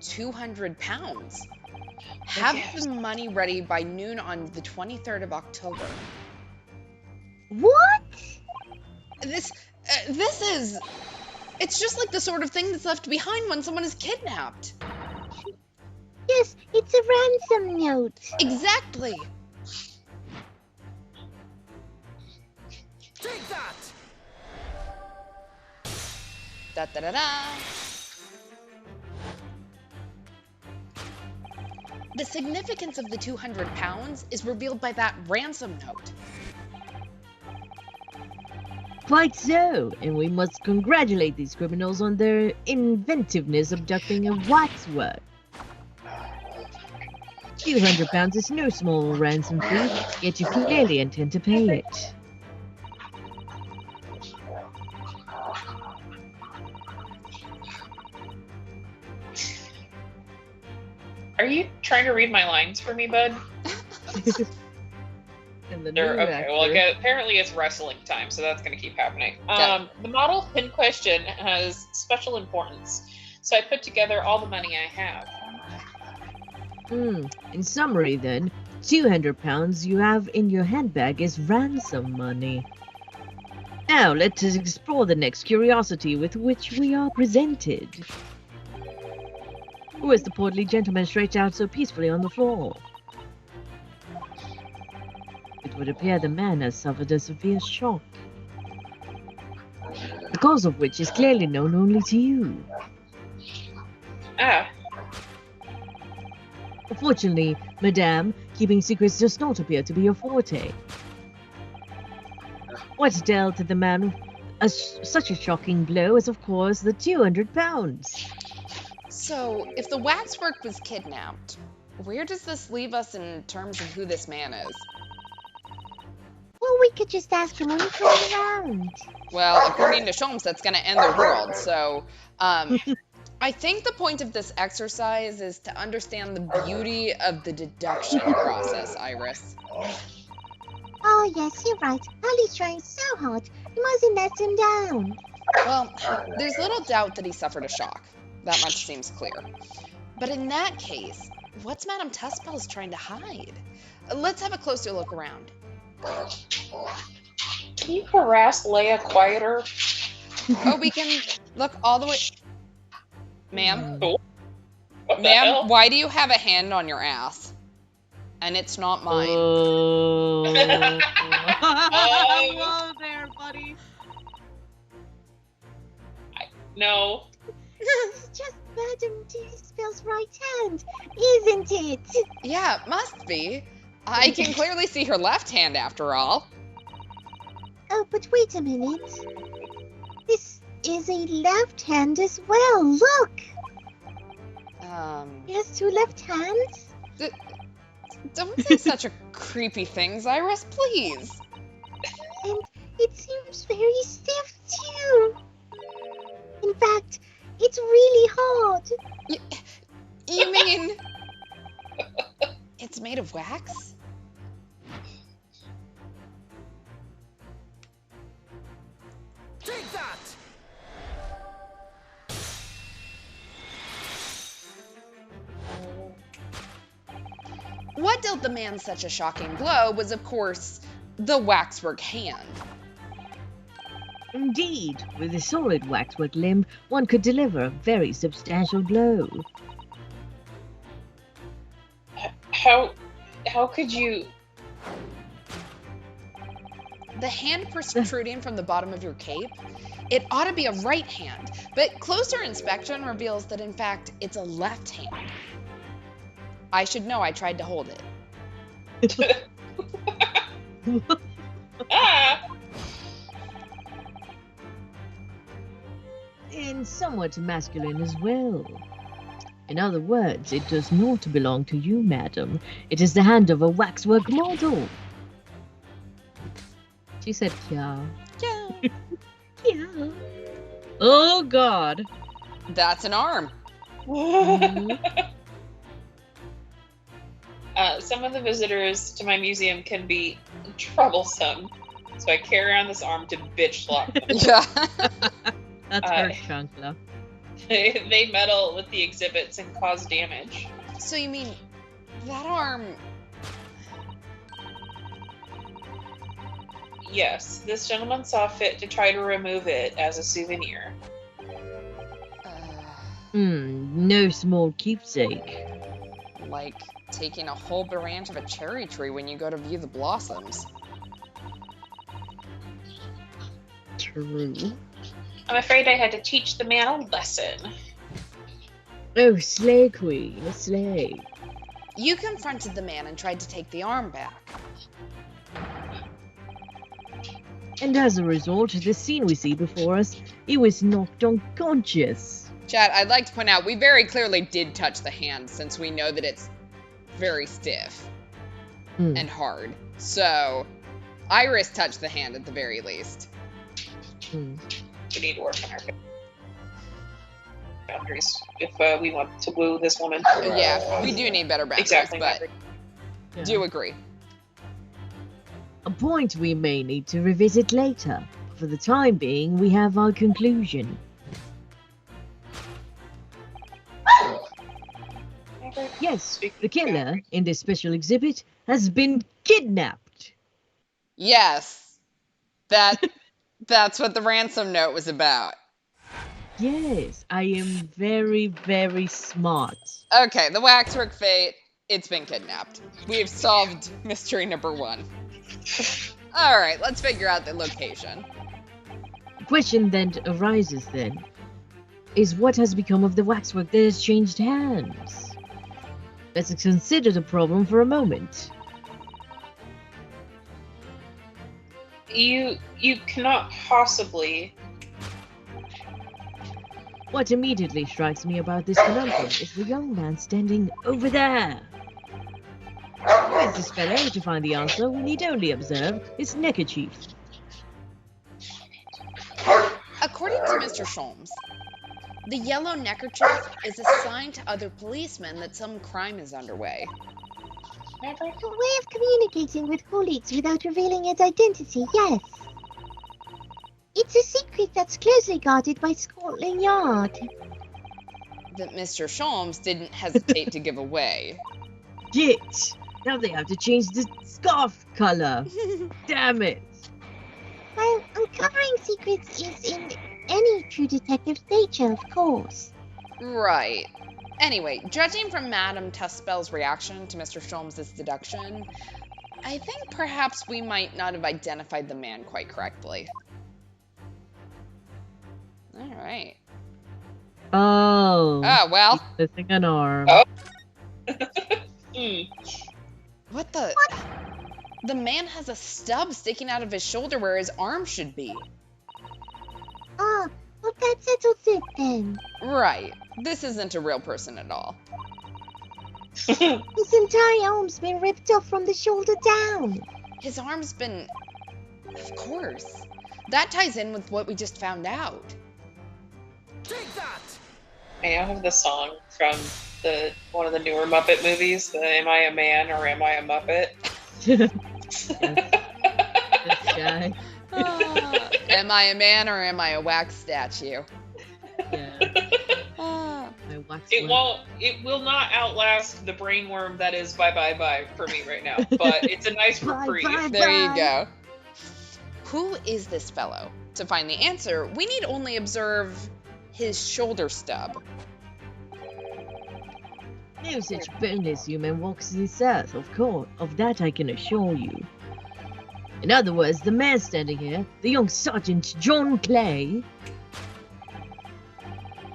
200 pounds. Have the money ready by noon on the 23rd of October. What? This is... It's just like the sort of thing that's left behind when someone is kidnapped. Yes, it's a ransom note. Exactly. Take that! Da da da da. The significance of the 200 pounds is revealed by that ransom note. Quite so, and we must congratulate these criminals on their inventiveness abducting a waxwork. 200 pounds is no small ransom fee, yet you clearly intend to pay it. Are you trying to read my lines for me, bud? And the Or, new okay, well, actor- apparently it's wrestling time, so that's going to keep happening. Okay. The model in question has special importance, so I put together all the money I have. In summary then, 200 pounds you have in your handbag is ransom money. Now let us explore the next curiosity with which we are presented. Who is the portly gentleman stretched out so peacefully on the floor? It would appear the man has suffered a severe shock, the cause of which is clearly known only to you. Ah, Unfortunately, Madame, keeping secrets does not appear to be your forte. What dealt the man such a shocking blow is, of course, the 200 pounds. So, if the waxwork was kidnapped, where does this leave us in terms of who this man is? Well, we could just ask him when he comes around. Well, according to Sholmes, that's going to end the world. So, I think the point of this exercise is to understand the beauty of the deduction process, Iris. Oh, yes, you're right. Ali's trying so hard. You mustn't let him down. Well, there's little doubt that he suffered a shock. That much seems clear. But in that case, what's Madame Tussbells trying to hide? Let's have a closer look around. can you harass Leia quieter? Oh, we can look all the way... Ma'am? What the Ma'am, hell? why do you have a hand on your ass? And it's not mine. Oh. Hello there, buddy. No. This is just Madame Tussbells' right hand, isn't it? Yeah, it must be. I can clearly see her left hand after all. Oh, but wait a minute. This is a left hand as well. Look, he has two left hands. Don't say such a creepy things, Iris, please. It seems very stiff too. In fact, it's really hard. You mean it's made of wax? Take that! What dealt the man such a shocking blow was, of course, the waxwork hand. Indeed, with a solid waxwork limb, one could deliver a very substantial blow. How could you? The hand protruding from the bottom of your cape? It ought to be a right hand, but closer inspection reveals that in fact it's a left hand. I should know, I tried to hold it. Ah! And somewhat masculine as well. In other words, it does not belong to you, madam. It is the hand of a waxwork model. She said, yeah. Yeah. Yeah. Oh, God. That's an arm. Some of the visitors to my museum can be troublesome, so I carry around this arm to bitch slap them. Yeah. That's her chancla. They meddle with the exhibits and cause damage. So you mean that arm? Yes, this gentleman saw fit to try to remove it as a souvenir. No small keepsake. Like taking a whole branch of a cherry tree when you go to view the blossoms. True. I'm afraid I had to teach the man a lesson. Oh, slay queen, slay. You confronted the man and tried to take the arm back. And as a result, the scene we see before us, he was knocked unconscious. Chad, I'd like to point out we very clearly did touch the hand since we know that it's very stiff and hard. So, Iris touched the hand at the very least. We need to work on our boundaries if we want to woo this woman. Yeah, we do need better boundaries, Exactly. but do agree. A point we may need to revisit later. For the time being, we have our conclusion. Yes, the killer in this special exhibit has been kidnapped. Yes, that's what the ransom note was about. Yes, I am very, very smart. Okay, the waxwork fate, it's been kidnapped. We have solved mystery number 1. Alright, let's figure out the location. The question then arises then, is what has become of the waxwork that has changed hands? Let's consider the problem for a moment. You cannot possibly. What immediately strikes me about this conundrum is the young man standing over there. Who is this fellow to find the answer when he'd only observed his neckerchief? According to Mr. Sholmes, the yellow neckerchief is a sign to other policemen that some crime is underway. A way of communicating with colleagues without revealing its identity, yes. It's a secret that's closely guarded by Scotland Yard. That Mr. Sholmes didn't hesitate to give away. Shit! Now they have to change the scarf color. Damn it! Well, uncovering secrets is in any true detective's nature, of course. Right. Anyway, judging from Madame Tuspel's reaction to Mr. Sholmes' deduction, I think perhaps we might not have identified the man quite correctly. Alright. Oh. Oh, well. He's missing an arm. Oh. What the? The man has a stub sticking out of his shoulder where his arm should be. Ah, well that settles it then. Right. This isn't a real person at all. His entire arm's been ripped off from the shoulder down. His arm's been... Of course. That ties in with what we just found out. Take that! I now have the song from one of the newer Muppet movies, the Am I a Man or Am I a Muppet? Yes, this guy. Am I a man or am I a wax statue? Yeah. Ah. My wax It work. won't. It will not outlast the brainworm that is bye bye bye for me right now. But it's a nice Bye, reprieve. bye. There you go. Who is this fellow? To find the answer, we need only observe his shoulder stub. No such boneless human walks this earth, of course. Of that I can assure you. In other words, the man standing here, the young Sergeant John Clay,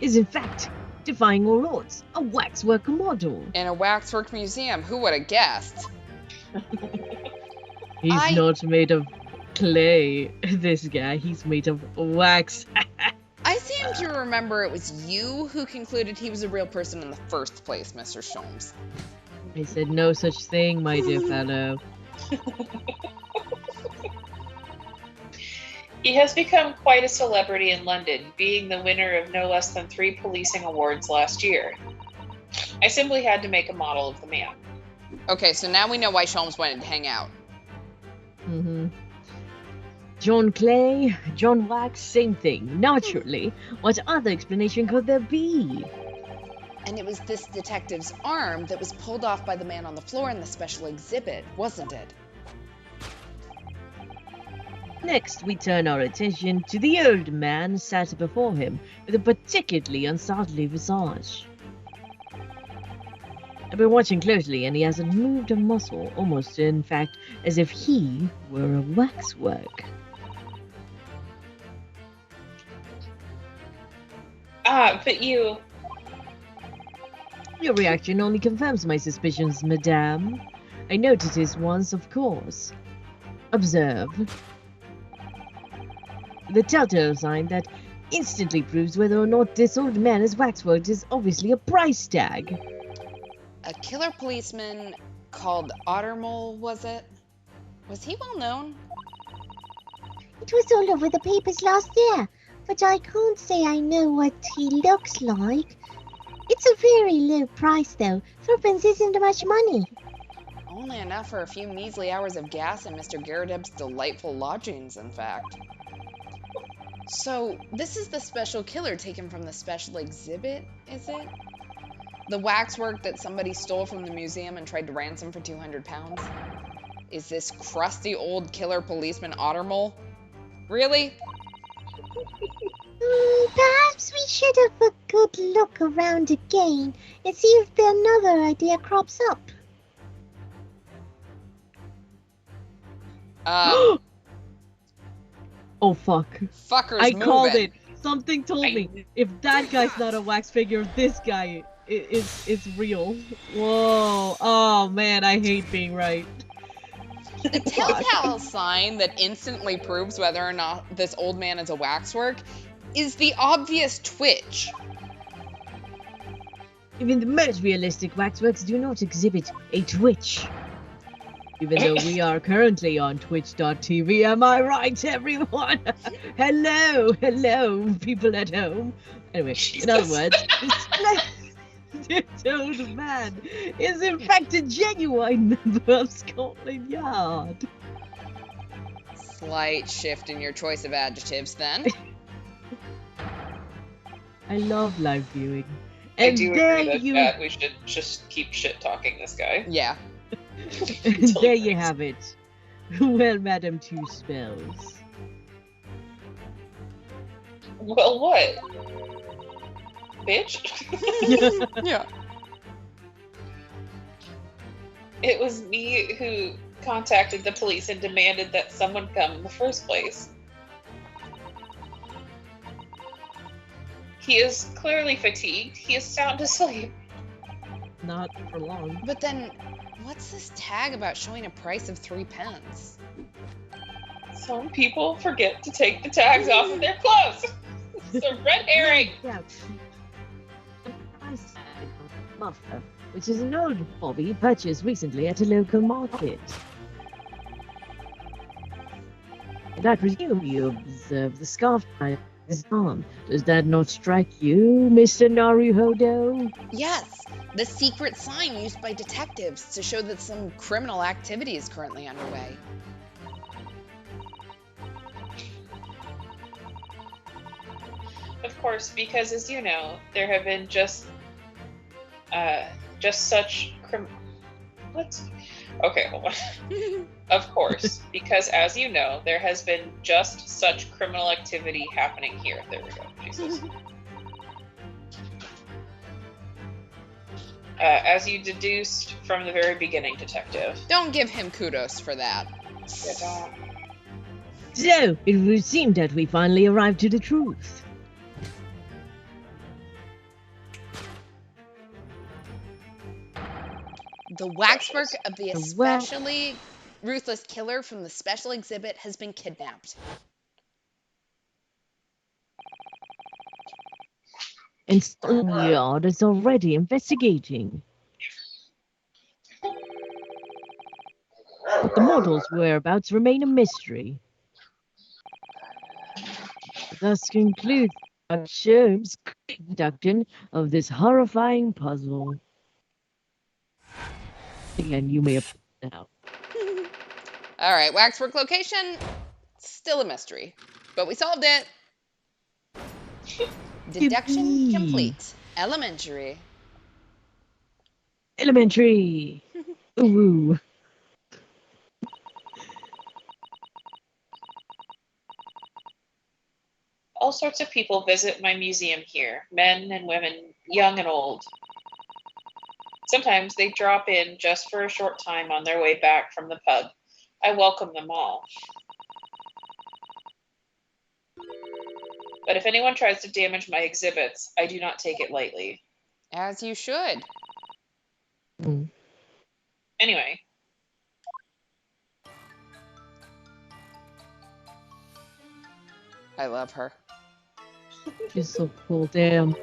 is in fact defying all odds, a waxwork model. In a waxwork museum, who would have guessed? He's not made of clay, this guy. He's made of wax. I seem to remember it was you who concluded he was a real person in the first place, Mr. Sholmes. I said no such thing, my dear fellow. He has become quite a celebrity in London, being the winner of no less than 3 policing awards last year. I simply had to make a model of the man. Okay, so now we know why Sholmes wanted to hang out. Mm-hmm. John Clay, John Wax, same thing. Naturally. What other explanation could there be? And it was this detective's arm that was pulled off by the man on the floor in the special exhibit, wasn't it? Next, we turn our attention to the old man sat before him with a particularly unsightly visage. I've been watching closely, and he hasn't moved a muscle, almost in fact as if he were a waxwork. But you... Your reaction only confirms my suspicions, madame. I noted this once, of course. Observe. The telltale sign that instantly proves whether or not this old man is waxworked is obviously a price tag. A killer policeman called Ottermole, was it? Was he well known? It was all over the papers last year, but I can't say I know what he looks like. It's a very low price, though. 3 isn't much money. Only enough for a few measly hours of gas in Mr. Garrideb's delightful lodgings, in fact. So, this is the special killer taken from the special exhibit, is it? The waxwork that somebody stole from the museum and tried to ransom for 200 pounds? Is this crusty old killer policeman Ottermole? Really? Perhaps we should have a good look around again and see if another idea crops up. Oh fuck. Fucker's I moving. called it. Something told me. If that guy's not a wax figure, this guy is real. Whoa. Oh man, I hate being right. The telltale sign that instantly proves whether or not this old man is a waxwork is the obvious twitch. Even the most realistic waxworks do not exhibit a twitch. Even though we are currently on twitch.tv, am I right, everyone? hello, people at home. Anyway, in other words, this splendid old man is in fact a genuine member of Scotland Yard. Slight shift in your choice of adjectives, then. I love live viewing. I And do there agree that we should just keep shit-talking this guy. Yeah. there you have it. Well, Madam Two Spells. Well, what? Bitch? Yeah. It was me who contacted the police and demanded that someone come in the first place. He is clearly fatigued. He is sound asleep. Not for long. But then, what's this tag about showing a price of 3 pence? Some people forget to take the tags off of their clothes. It's a red herring. Yeah. The price tag of muffler, which is an old hobby purchased recently at a local market. And I presume you observe the scarf on his arm. Does that not strike you, Mr. Naruhodo? Yes, the secret sign used by detectives to show that some criminal activity is currently underway. Of course, because as you know, there have been just such what? Okay, hold on. Of course, because as you know, there has been just such criminal activity happening here. There we go. Jesus. As you deduced from the very beginning, Detective. Don't give him kudos for that. Yeah, don't. So, it would seem that we finally arrived to the truth. The waxwork of the The wax- especially ruthless killer from the special exhibit has been kidnapped. And Scotland Yard is already investigating. But the model's whereabouts remain a mystery. Thus concludes Sherm's deduction of this horrifying puzzle. Again, you may have now. All right, waxwork location, still a mystery, but we solved it. Deduction Yippee. complete. Elementary. Elementary. Ooh. All sorts of people visit my museum here, men and women, young and old. Sometimes they drop in just for a short time on their way back from the pub. I welcome them all. But if anyone tries to damage my exhibits, I do not take it lightly. As you should. Anyway. I love her. She's so cool, damn.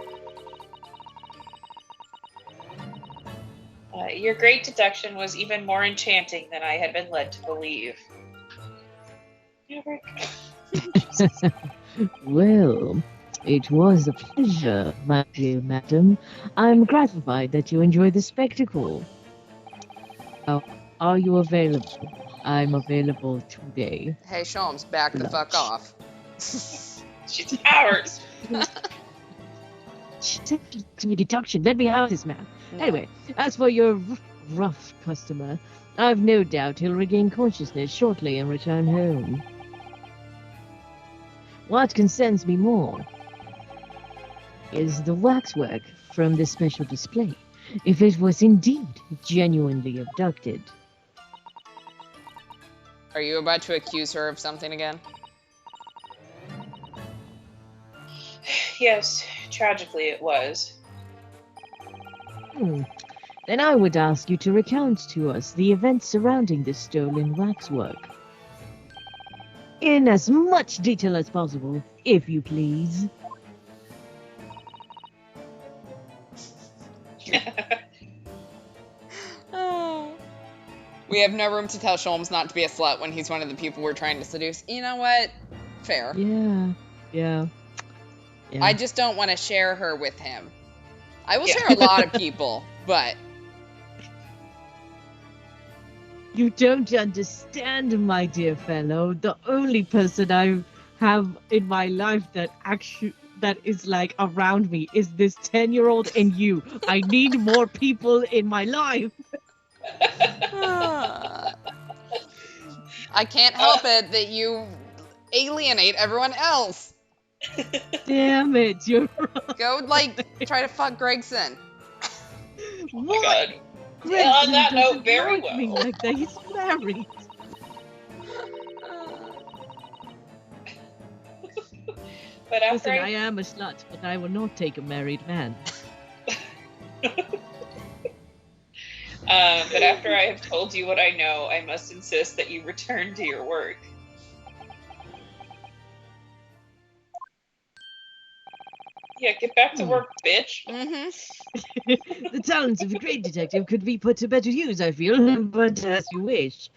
Your great deduction was even more enchanting than I had been led to believe. Well, it was a pleasure, my dear madam. I'm gratified that you enjoy the spectacle. Are you available? I'm available today. Hey, Sholmes, back the fuck off. She's ours. To me deduction. Let me have this man. No. Anyway, as for your rough customer, I've no doubt he'll regain consciousness shortly and return home. What concerns me more is the waxwork from this special display, if it was indeed genuinely abducted. Are you about to accuse her of something again? Yes, tragically it was. Then I would ask you to recount to us the events surrounding this stolen waxwork. In as much detail as possible, if you please. We have no room to tell Sholmes not to be a slut when he's one of the people we're trying to seduce. You know what? Fair. Yeah. I just don't want to share her with him. I will share a lot of people, but... You don't understand, my dear fellow. The only person I have in my life that is like around me is this 10-year-old and you. I need more people in my life. I can't help it that you alienate everyone else. Damn it, you're right. Go, try to fuck Gregson. Oh my God. Gregson On that note, doesn't very like me well. like that. He's married. But after Listen, I am a slut, but I will not take a married man. But after I have told you what I know, I must insist that you return to your work. Yeah, get back to work, bitch. Mm-hmm. The talents of a great detective could be put to better use, I feel, but as you wish.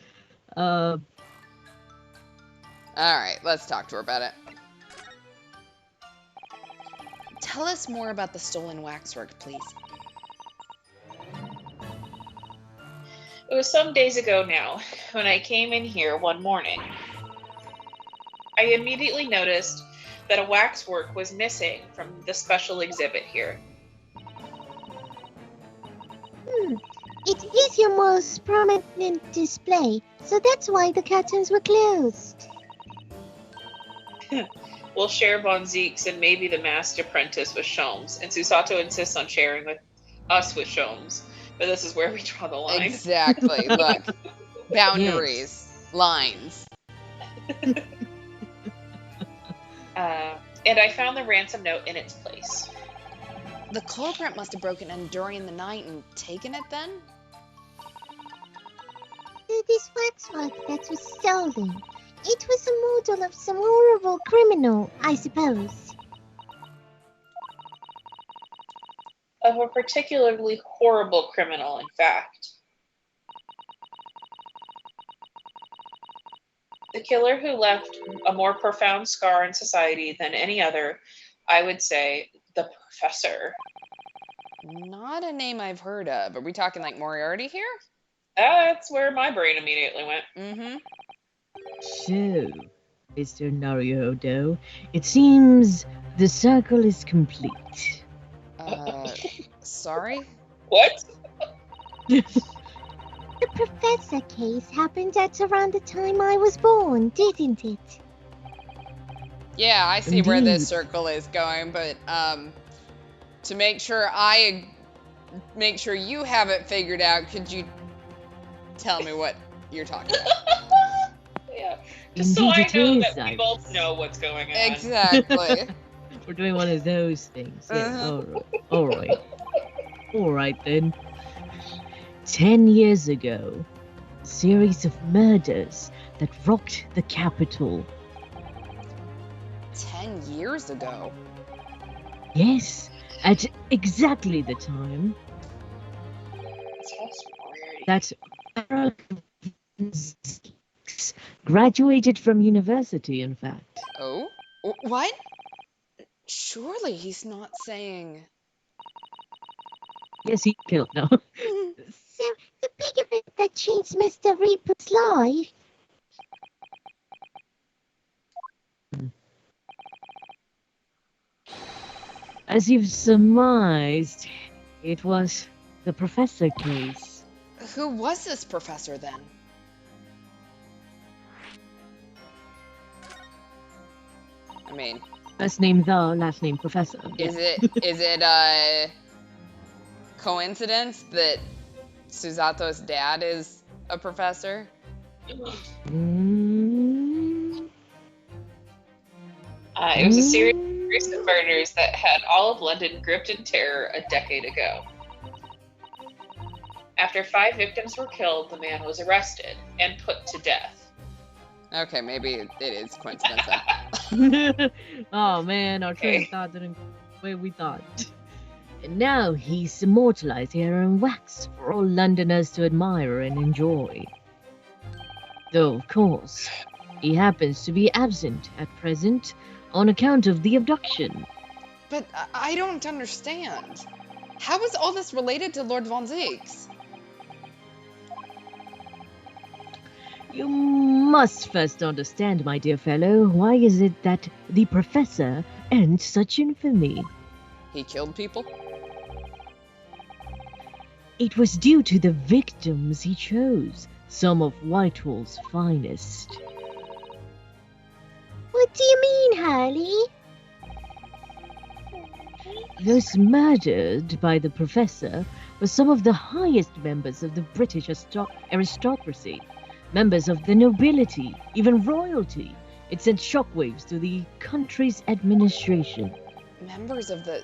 Alright, let's talk to her about it. Tell us more about the stolen waxwork, please. It was some days ago now, when I came in here one morning. I immediately noticed that a waxwork was missing from the special exhibit here. It is your most prominent display, so that's why the curtains were closed. We'll share Von Zeke's and maybe the masked apprentice with Sholmes, and Susato insists on sharing with us with Sholmes. But this is where we draw the line. Exactly. Look. Boundaries. Yes. Lines. And I found the ransom note in its place. The culprit must have broken in during the night and taken it then? This waxwork that was stolen. It was a model of some horrible criminal, I suppose. Of a particularly horrible criminal, in fact. The killer who left a more profound scar in society than any other, I would say, the Professor. Not a name I've heard of. Are we talking like Moriarty here? That's where my brain immediately went. Mm-hmm. So, Mr. Naruhodo, it seems the circle is complete. Sorry? What? The Professor case happened at around the time I was born, didn't it? Yeah, I see where this circle is going, but to make sure you have it figured out, could you tell me what you're talking about? Yeah. Just so I know that we both know what's going on. Exactly. We're doing one of those things. Yeah, all right then. 10 years ago, a series of murders that rocked the capital. 10 years ago? Yes, at exactly the time that graduated from university, in fact. Oh? What? Surely he's not saying... Yes, he killed, no. So, the big event that changed Mr. Reaper's life? As you've surmised, it was the Professor case. Who was this professor, then? I mean... First name the, last name Professor. Is it coincidence that Susato's dad is a professor? It was a series of recent murders that had all of London gripped in terror a decade ago. After 5 victims were killed, the man was arrested and put to death. Okay, maybe it is coincidence then. Oh man, our train of thought didn't go the way we thought. And now he's immortalized here in wax for all Londoners to admire and enjoy. Though, of course, he happens to be absent at present on account of the abduction. But I don't understand. How is all this related to Lord Von Zeeks? You must first understand, my dear fellow, why is it that the Professor earned such infamy? He killed people? It was due to the victims he chose, some of Whitehall's finest. What do you mean, Hurley? Those murdered by the Professor were some of the highest members of the British aristocracy, members of the nobility, even royalty. It sent shockwaves to the country's administration. Members of the...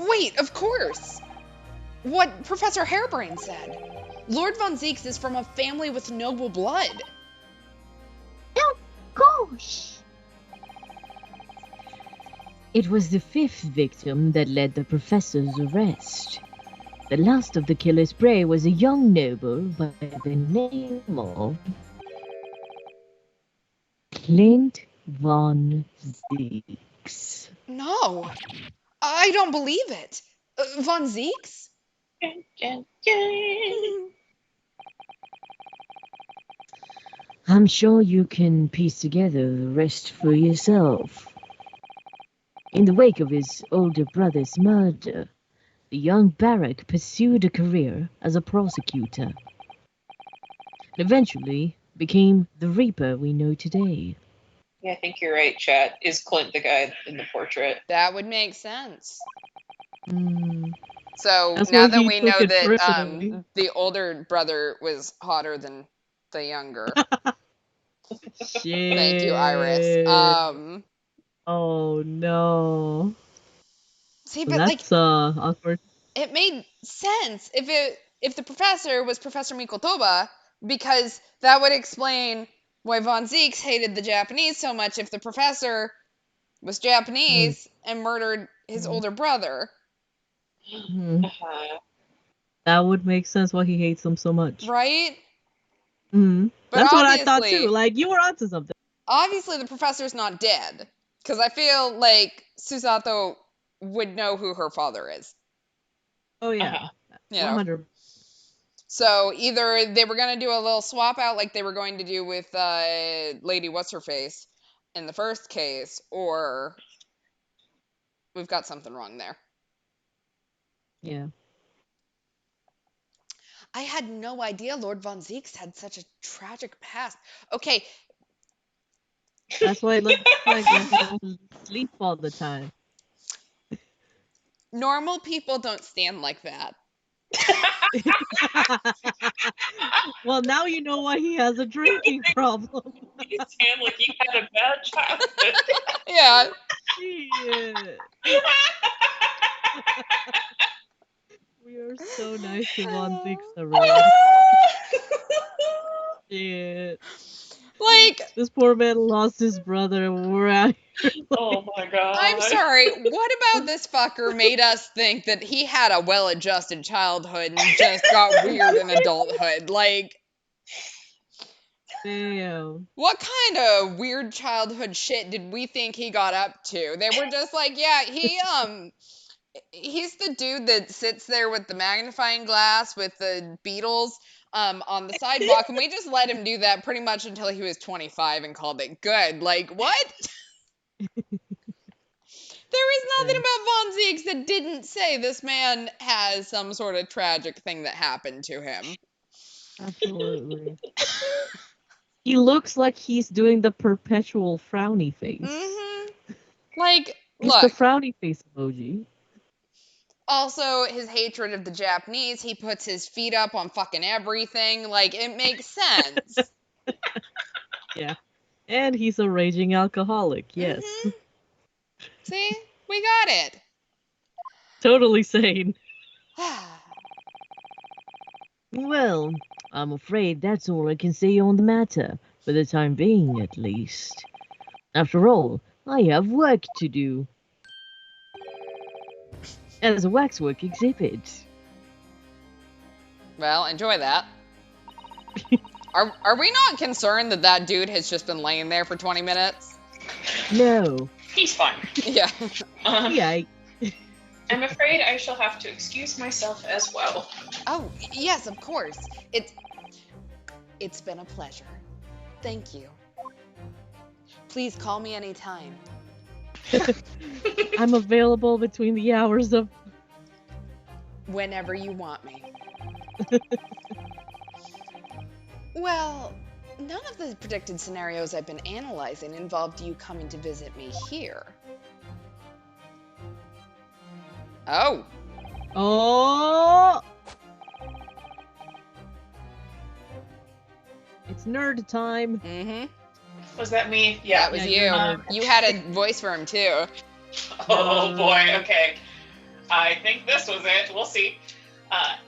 wait, of course! What Professor Harebrained said. Lord Von Zeeks is from a family with noble blood. Oh, gosh! It was the 5th victim that led the Professor's arrest. The last of the killer's prey was a young noble by the name of... Clint von Zieks. No, I don't believe it. Von Zieks? I'm sure you can piece together the rest for yourself. In the wake of his older brother's murder, the young Barak pursued a career as a prosecutor, and eventually became the Reaper we know today. Yeah, I think you're right, chat. Is Clint the guy in the portrait? That would make sense. Hmm. So That's now what that he we took know it that personally. the older brother was hotter than the younger. Shit. Thank you, Iris. Oh no. See, but like That's awkward. it made sense if the professor was Professor Mikotoba, because that would explain why Von Zieks hated the Japanese so much if the professor was Japanese and murdered his older brother. Mhm. Uh-huh. That would make sense why he hates them so much. Right? But that's what I thought obviously- too. Like, you were onto something. Obviously, the professor's not dead, because I feel like Susato would know who her father is. Oh yeah. Uh-huh. You know. 100. So either they were going to do a little swap out like they were going to do with Lady What's-Her-Face in the first case, or we've got something wrong there. Yeah. I had no idea Lord Von Zieks had such a tragic past. Okay, That's why it looks like he don't sleep all the time. normal people don't stand like that. Well, now you know why he has a drinking problem. You sound like you had a bad childhood. Yeah. Shit. We are so nice to Von Zieks, everyone. Shit. Like, This poor man lost his brother, and we're out here. Oh my god. I'm sorry, what about this fucker made us think that he had a well-adjusted childhood and just got weird in adulthood? Like, Damn. what kind of weird childhood shit did we think he got up to? They were just like, yeah, he's the dude that sits there with the magnifying glass with the Beatles on the sidewalk, and we just let him do that pretty much until he was 25 and called it good. Like, what? There is nothing about Von Zieks that didn't say this man has some sort of tragic thing that happened to him. Absolutely. He looks like he's doing the perpetual frowny face. Mm-hmm. Like, He's look. the frowny face emoji. Also, his hatred of the Japanese, he puts his feet up on fucking everything. Like, it makes sense. Yeah. And he's a raging alcoholic, yes. Mhm. See? We got it. Totally sane. Well, I'm afraid that's all I can say on the matter, for the time being at least. After all, I have work to do. As a waxwork exhibit. Well, enjoy that. Are we not concerned that that dude has just been laying there for 20 minutes? No. He's fine. Yeah. Yeah. I'm afraid I shall have to excuse myself as well. Oh, yes, of course. It's been a pleasure. Thank you. Please call me anytime. I'm available between the hours of... Whenever you want me. Well, none of the predicted scenarios I've been analyzing involved you coming to visit me here. Oh. Oh! It's nerd time. Mm-hmm. Was that me? Yeah. That was Yeah, you. You had a voice for him, too. Oh boy, okay. I think this was it. We'll see.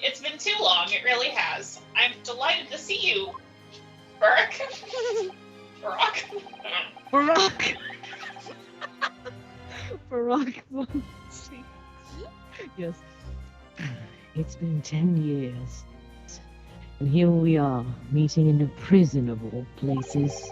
It's been too long, it really has. I'm delighted to see you, Barack. Barack? Barack! Barack von Zieks. Yes. It's been 10 years. And here we are, meeting in a prison of all places.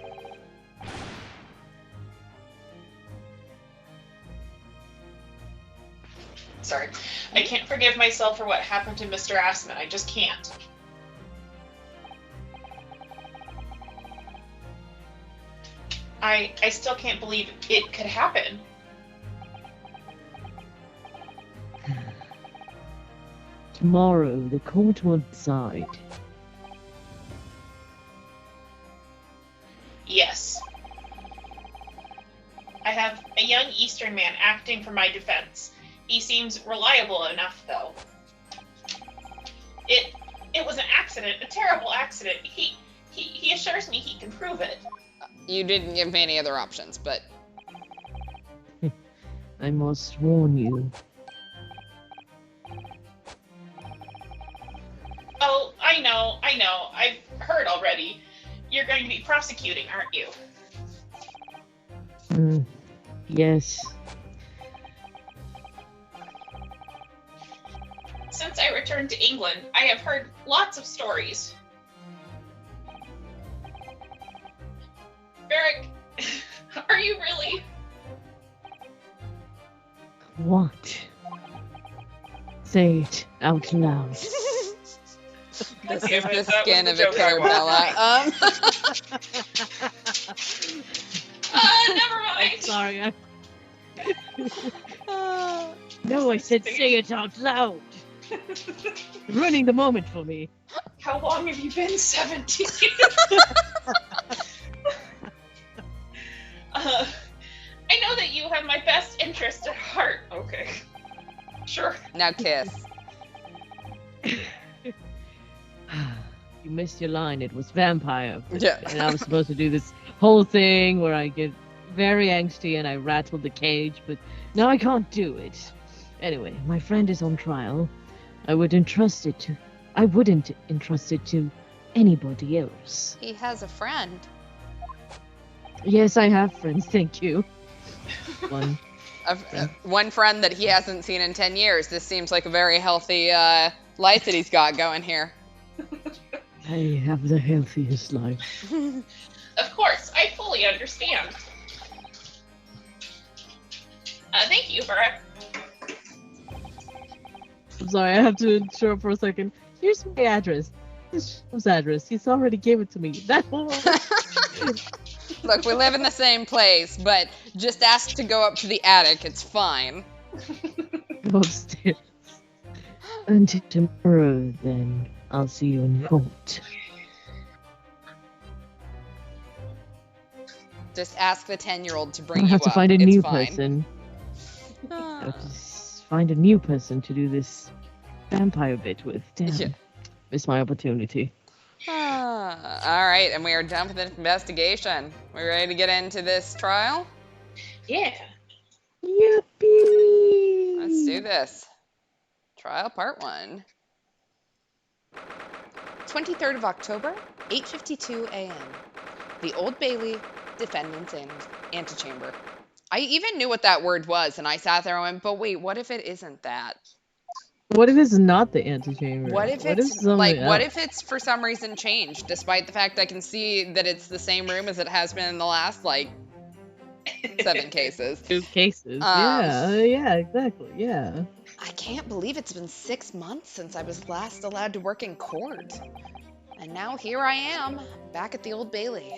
Sorry. I can't forgive myself for what happened to Mr. Assman. I just can't. I still can't believe it could happen. Tomorrow, the court will decide. Yes. I have a young Eastern man acting for my defense. He seems reliable enough, though. It was an accident, a terrible accident. He assures me he can prove it. You didn't give me any other options, but... I must warn you. Oh, I know. I've heard already. You're going to be prosecuting, aren't you? Yes. Since I returned to England, I have heard lots of stories. Varric, are you really? What? Say it out loud. This Okay, is that the was skin the of a joke I Carabella. Never mind. I'm sorry. No, I said say it out loud. Ruining the moment for me. How long have you been 17? I know that you have my best interest at heart. Okay. Sure. Now kiss. You missed your line. It was vampire. Yeah. And I was supposed to do this whole thing where I get very angsty and I rattle the cage, but now I can't do it. Anyway, my friend is on trial. I wouldn't entrust it to anybody else. He has a friend. Yes, I have friends, thank you. One friend that he hasn't seen in 10 years. This seems like a very healthy life that he's got going here. I have the healthiest life. Of course, I fully understand. Thank you, Varric. I'm sorry, I have to show up for a second. Here's my address. This is address. He's already gave it to me. Look, we live in the same place, but just ask to go up to the attic. It's fine. Go upstairs. Until tomorrow, then. I'll see you in court. Just ask the 10-year-old to bring I'll you have up. to find a It's new fine. person. I'll have to find a new person to do this vampire bit with. Damn. Yeah. Missed my opportunity. All right, and we are done with the investigation. We ready to get into this trial? Yeah. Yippee! Let's do this. Trial part 1. 23rd of October, 8:52 a.m. The Old Bailey Defendant's Antechamber. I even knew what that word was, and I sat there and went, but wait, what if it isn't that? What if it's not the antechamber? What if it's something like, what else? if it's for some reason changed, despite the fact I can see that it's the same room as it has been in the last, like, 7 cases. 2 cases. Yeah, exactly. Yeah. I can't believe it's been 6 months since I was last allowed to work in court. And now here I am, back at the Old Bailey.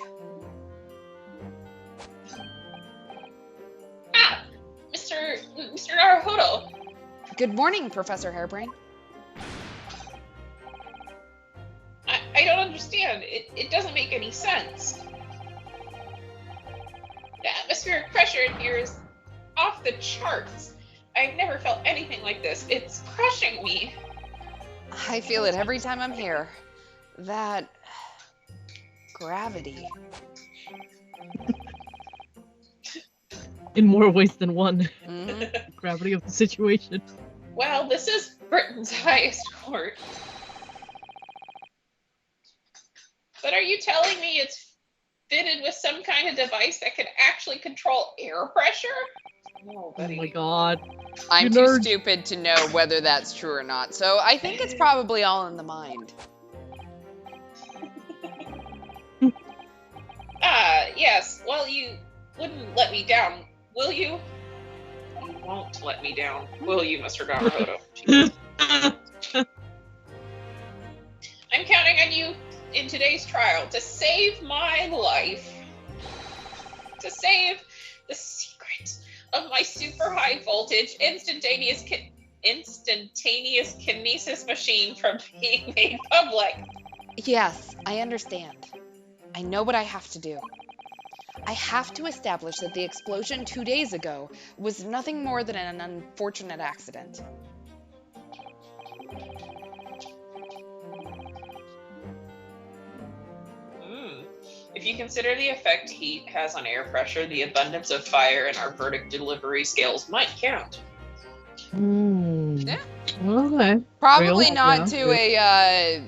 Ah, Mr. Naruhodo. Good morning, Professor Hairbrain. I don't understand. It doesn't make any sense. The atmospheric pressure in here is off the charts. I've never felt anything like this. It's crushing me. I feel it every time I'm here. That gravity. In more ways than one. Mhm. Gravity of the situation. Well, this is Britain's highest court. But are you telling me it's fitted with some kind of device that can actually control air pressure? No, Oh buddy. my god. I'm You too nerd. stupid to know whether that's true or not, so I think it's probably all in the mind. Yes. Well, you wouldn't let me down, will you? You won't let me down, will you, Mr. Gamahoto? Jesus. I'm counting on you in today's trial to save my life. To save the secret of my super high voltage instantaneous kinesis machine from being made public. Yes, I understand. I know what I have to do. I have to establish that the explosion 2 days ago was nothing more than an unfortunate accident. If you consider the effect heat has on air pressure, the abundance of fire in our verdict delivery scales might count. Yeah. Okay. Probably Real? not Yeah, to real. a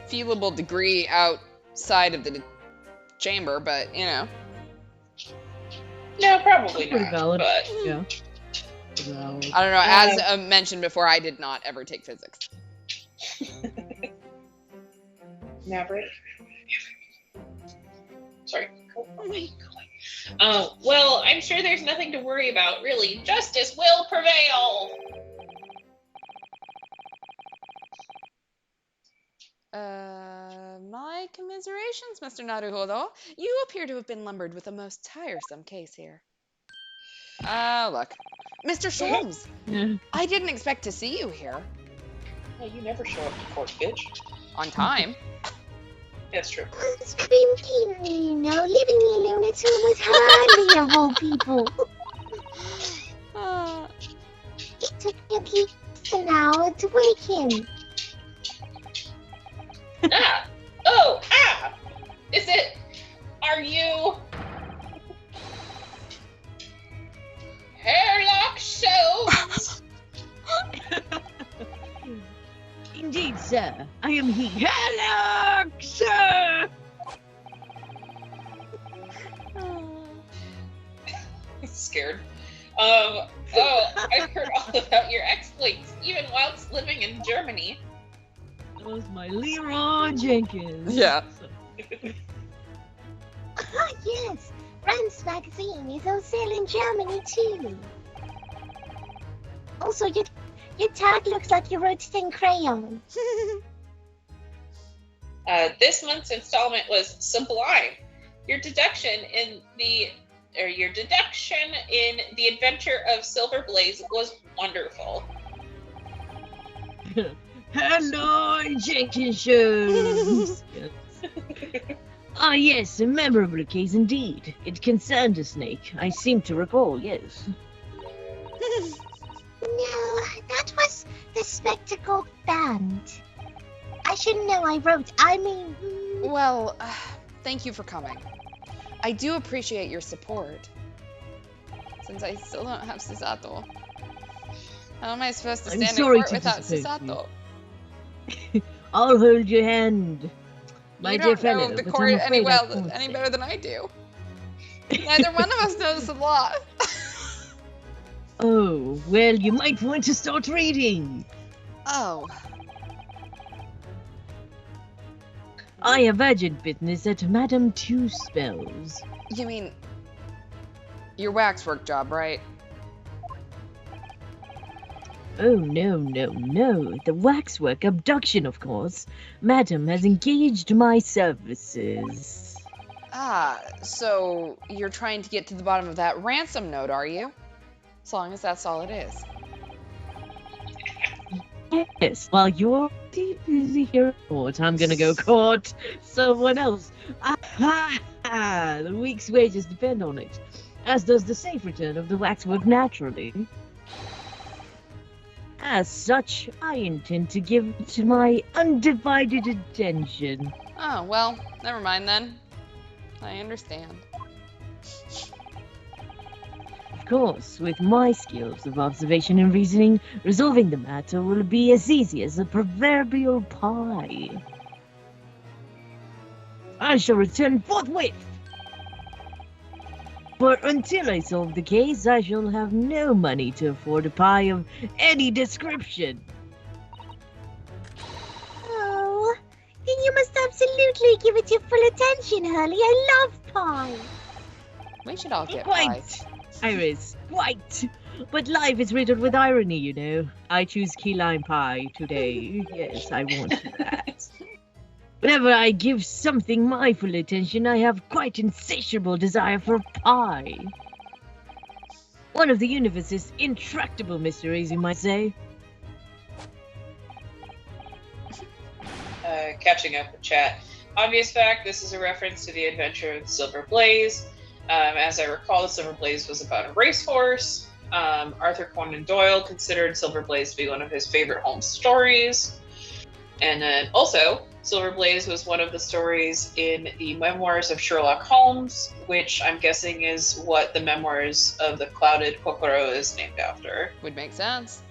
feelable degree outside of the chamber, but, you know. No, probably Pretty not. valid. But Yeah. Valid. I don't know. As mentioned before, I did not ever take physics. Maverick. Sorry. Well, I'm sure there's nothing to worry about, really. Justice will prevail. My commiserations, Mr. Naruhodo. You appear to have been lumbered with a most tiresome case here. Look. Mr. Sholmes, Yeah. I didn't expect to see you here. Well, you never show up to court, bitch. On time. That's true. Scream King, you know, leaving me alone at home was hardly of all people. It took me at least an hour to wake him. Is it? Are you? Hairlock Sholmes? Indeed, sir. I am he. Hello, sir! Scared. I've heard all about your exploits, even whilst living in Germany. That was my Leroy Jenkins. Yeah. Ah, yes. Rand's magazine is on sale in Germany, too. Also, your tag looks like you wrote it in crayon. This month's installment was sublime. Your deduction in the Adventure of Silver Blaze was wonderful. Hello, Jenkins shows. Yes. Ah, yes, a memorable case indeed. It concerned a snake. I seem to recall, yes. No, that was the Spectacle Band. I shouldn't know Well, thank you for coming. I do appreciate your support. Since I still don't have Susato. How am I supposed to I'm stand in sorry court to without disappoint Susato? I'll hold your hand, my You dear don't fellow. know the but court I'm any afraid I can't any stay. better than I do. Neither one of us knows the law. Oh, well, you might want to start reading. Oh. I have urgent business at Madame Two Spells. You mean your waxwork job, right? Oh, no. The waxwork abduction, of course. Madam has engaged my services. Ah, so you're trying to get to the bottom of that ransom note, are you? As long as that's all it is. Yes, while you're too busy here at court, I'm gonna go court someone else. The week's wages depend on it, as does the safe return of the waxwork naturally. As such, I intend to give it my undivided attention. Oh, well, never mind then. I understand. Of course, with my skills of observation and reasoning, resolving the matter will be as easy as a proverbial pie. I shall return forthwith. But until I solve the case, I shall have no money to afford a pie of any description. Oh, then you must absolutely give it your full attention, Hurley. I love pie. We should all get Quite. pies. Iris, quite. But life is riddled with irony, you know. I choose key lime pie today. Yes, I want that. Whenever I give something my full attention, I have quite insatiable desire for pie. One of the universe's intractable mysteries, you might say. Catching up with chat. Obvious fact, this is a reference to the adventure of the Silver Blaze. As I recall, the Silver Blaze was about a racehorse. Arthur Conan Doyle considered Silver Blaze to be one of his favorite Holmes stories. And then also, Silver Blaze was one of the stories in the memoirs of Sherlock Holmes, which I'm guessing is what the memoirs of the Clouded Kokoro is named after. Would make sense.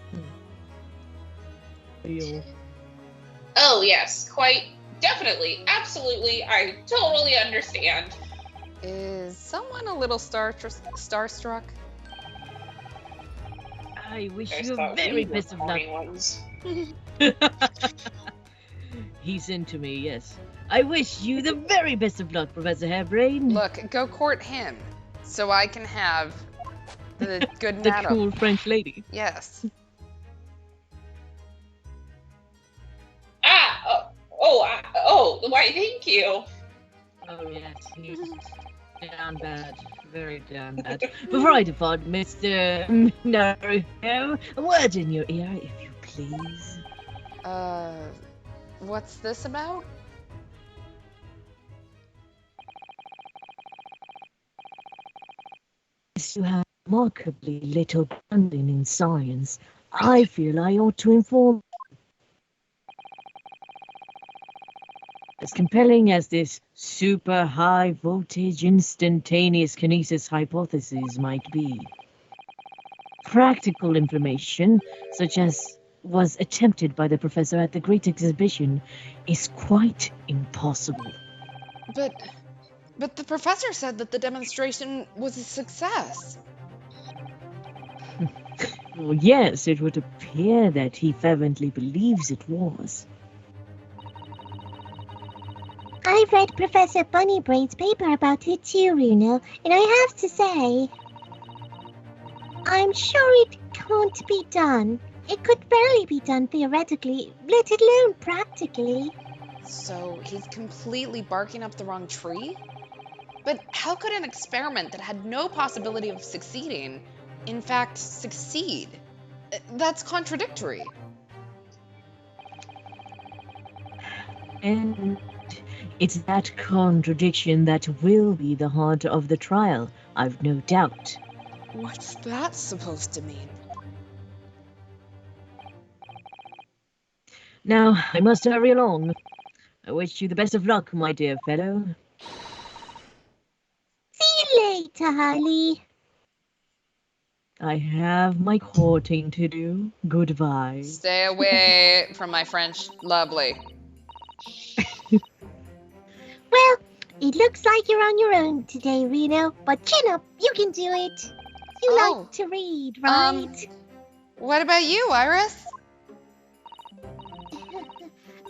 Oh, yes, quite definitely. Absolutely. I totally understand. Is someone a little starstruck? I wish I you thought the very we were best of luck. corny ones. He's into me, yes. I wish you the very best of luck, Professor Hairbrain. Look, go court him, so I can have the good The madam. cool French lady. Yes. Why, thank you. Oh, yes, he's down bad. Very down bad. Before I depart, Mr. Naruto, a word in your ear, if you please. What's this about? As you have remarkably little grounding in science, I feel I ought to inform. As compelling as this super high voltage instantaneous kinesis hypothesis might be, practical information, such as was attempted by the professor at the Great Exhibition, is quite impossible. But the professor said that the demonstration was a success. Well, yes, it would appear that he fervently believes it was. I read Professor Bunnybrain's paper about it too, Runo, and I have to say, I'm sure it can't be done. It could barely be done theoretically, let alone practically. So he's completely barking up the wrong tree? But how could an experiment that had no possibility of succeeding, in fact, succeed? That's contradictory. And it's that contradiction that will be the heart of the trial, I've no doubt. What's that supposed to mean? Now, I must hurry along. I wish you the best of luck, my dear fellow. See you later, Harley. I have my courting to do. Goodbye. Stay away from my French lovely. Well, it looks like you're on your own today, Reno, but chin up, you can do it. You Oh. like to read, right? What about you, Iris?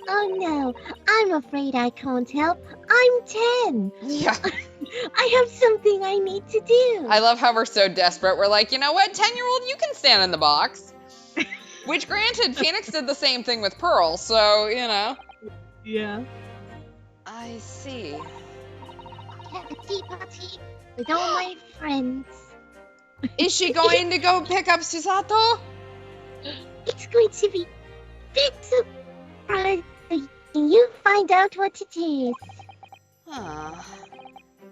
Oh no, I'm afraid I can't help. I'm 10. Yeah. I have something I need to do. I love how we're so desperate. We're like, you know what, 10-year-old, you can stand in the box. Which, granted, Phoenix did the same thing with Pearl, so, you know. Yeah. I see. Have a tea party with all my friends. Is she going to go pick up Susato? It's going to be big surprise. You find out what it is. Huh.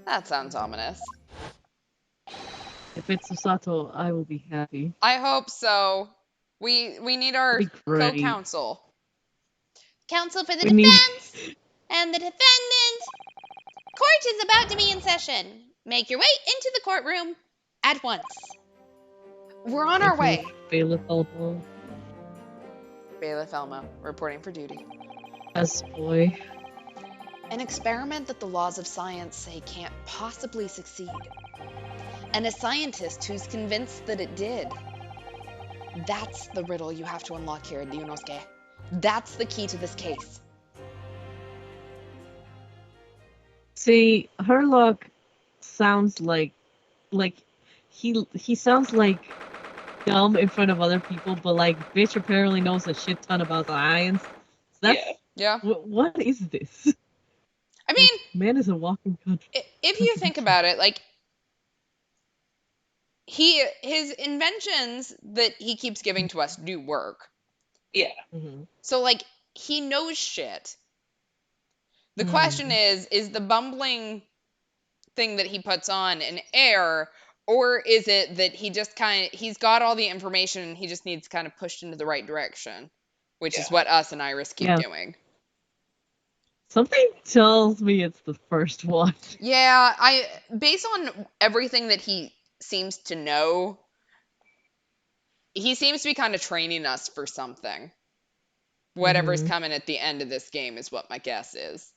That sounds ominous. If it's Susato, I will be happy. I hope so. We need our That'd be great. co-counsel. Counsel for the We need- defense and the defendant. Court is about to be in session. Make your way into the courtroom at once. We're on our way. Bailiff Elmo. Bailiff Elmo, reporting for duty. Yes, boy. An experiment that the laws of science say can't possibly succeed. And a scientist who's convinced that it did. That's the riddle you have to unlock here, Ryunosuke. That's the key to this case. See, Herlock sounds like he sounds like dumb in front of other people, but like, bitch apparently knows a shit ton about science. So that's Yeah. what is this? I mean, Man is a walking if you think about it, like his inventions that he keeps giving to us do work. Yeah. Mm-hmm. So like he knows shit. The question is the bumbling thing that he puts on an air, or is it that he just he's got all the information and he just needs kind of pushed into the right direction, which is what us and Iris keep doing. Something tells me it's the first one. Yeah, based on everything that he seems to know, he seems to be kind of training us for something. Whatever's coming at the end of this game is what my guess is.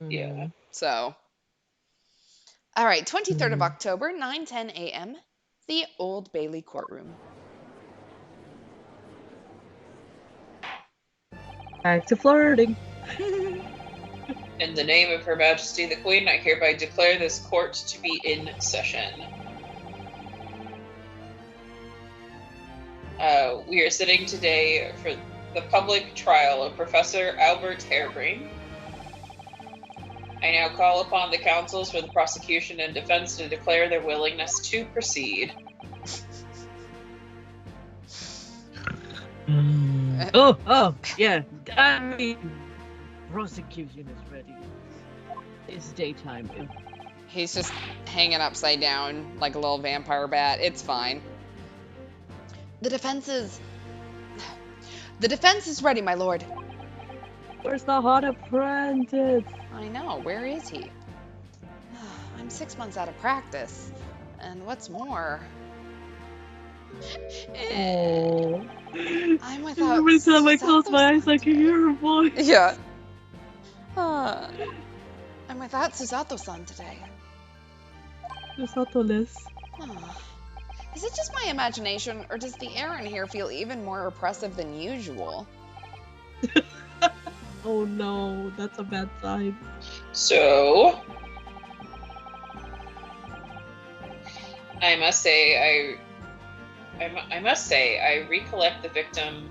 Yeah. So, all right, 23rd of October, 9:10 a.m., the Old Bailey courtroom. Back to flirting. In the name of Her Majesty the Queen, I hereby declare this court to be in session. We are sitting today for the public trial of Professor Albert Harebrain. I now call upon the counsels for the prosecution and defense to declare their willingness to proceed. Yeah. I mean, prosecution is ready. It's daytime. He's just hanging upside down like a little vampire bat. It's fine. The defense is ready, my lord. Where's the hot apprentice? I know. Where is he? I'm 6 months out of practice. And what's more... Oh. I'm without... Every time I close my eyes, I can hear her voice. Yeah. I'm without Susato-san today. Susato-less. Is it just my imagination, or does the air in here feel even more oppressive than usual? Oh no, that's a bad sign. So, I must say, I recollect the victim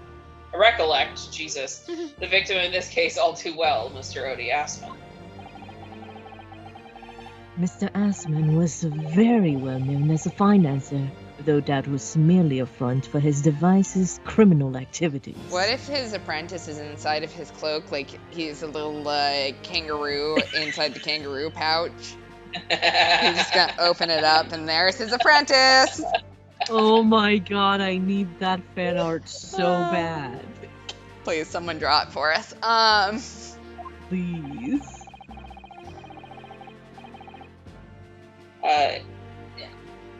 in this case all too well, Mr. Odie Asman. Mr. Asman was very well known as a financier, though that was merely a front for his device's criminal activities. What if his apprentice is inside of his cloak, like he's a little kangaroo inside the kangaroo pouch? He's just gonna open it up, and there's his apprentice! Oh my god, I need that fan art so bad. Please, someone draw it for us. Please.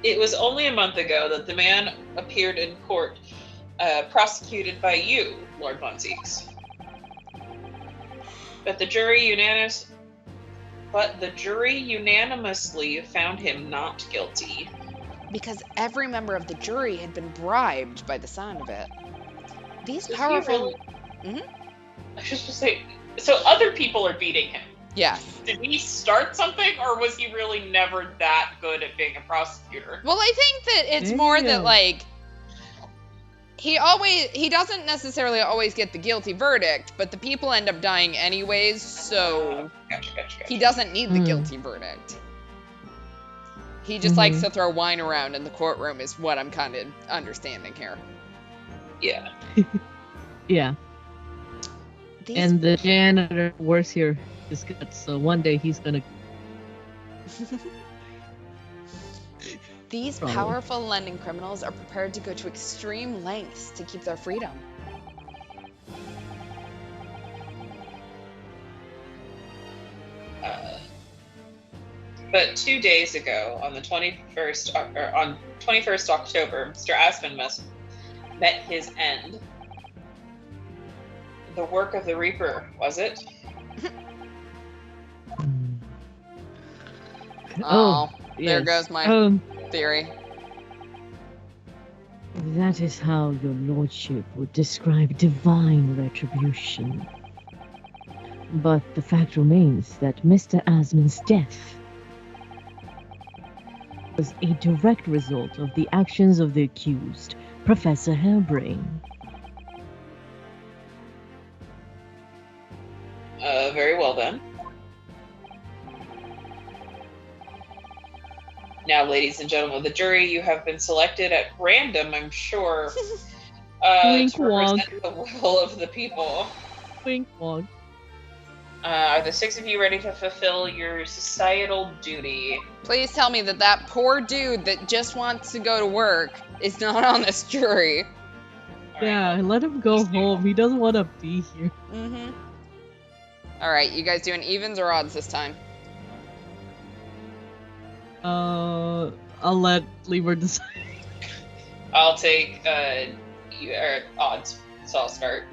It was only a month ago that the man appeared in court, prosecuted by you, Lord Von Zeeks. But the jury unanimously found him not guilty. Because every member of the jury had been bribed by the sound of it. These powerful... I was just to say, so other people are beating him. Yes. Did he start something, or was he really never that good at being a prosecutor? Well, I think that it's more that, like, he doesn't necessarily always get the guilty verdict, but the people end up dying anyways, so Gotcha. he doesn't need the guilty verdict. He just likes to throw wine around in the courtroom is what I'm kind of understanding here. Yeah. Yeah. And the janitor works here is good, so one day he's gonna... These powerful London criminals are prepared to go to extreme lengths to keep their freedom. But 2 days ago, on the 21st October, Mr. Aspen met his end. The work of the Reaper, was it? Oh, there yes. goes my theory. That is how your lordship would describe divine retribution. But the fact remains that Mr. Asman's death was a direct result of the actions of the accused, Professor Hairbrain. Very well then. Now, ladies and gentlemen of the jury, you have been selected at random, I'm sure, Wink to represent the will of the people. Wink wonk. Are the 6 of you ready to fulfill your societal duty? Please tell me that that poor dude that just wants to go to work is not on this jury. Yeah, let him go home. He doesn't want to be here. Mm-hmm. All right, you guys doing evens or odds this time? I'll let Lemur decide. I'll take odds, so I'll start.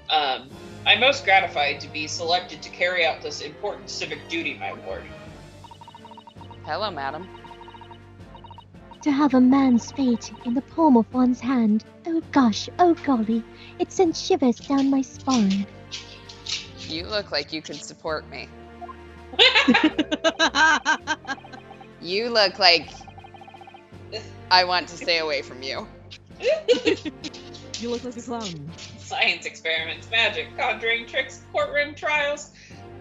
I'm most gratified to be selected to carry out this important civic duty, my lord. Hello, madam. To have a man's fate in the palm of one's hand. Oh gosh, oh golly. It sends shivers down my spine. You look like you could support me. You look like I want to stay away from you. You look like a clown. Science experiments, magic, conjuring tricks, courtroom trials,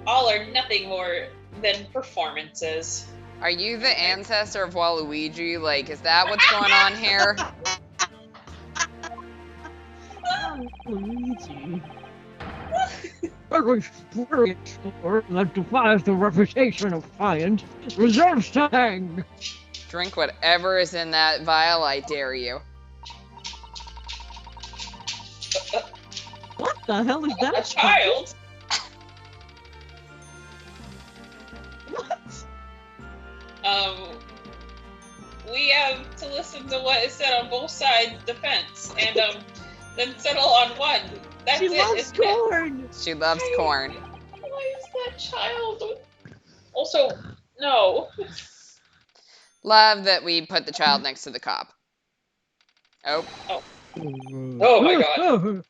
all are nothing more than performances. Are you the ancestor of Waluigi? Like, is that what's going on here? Luigi. Every spirit that defies the reputation of science deserves to hang. Drink whatever is in that vial, I dare you. What the hell is that? A child? What? We have to listen to what is said on both sides of the fence, and then settle on one. That's She it. loves isn't it? corn. She loves corn. Why is that child? Also, no. Love that we put the child next to the cop. Oh. Oh my god.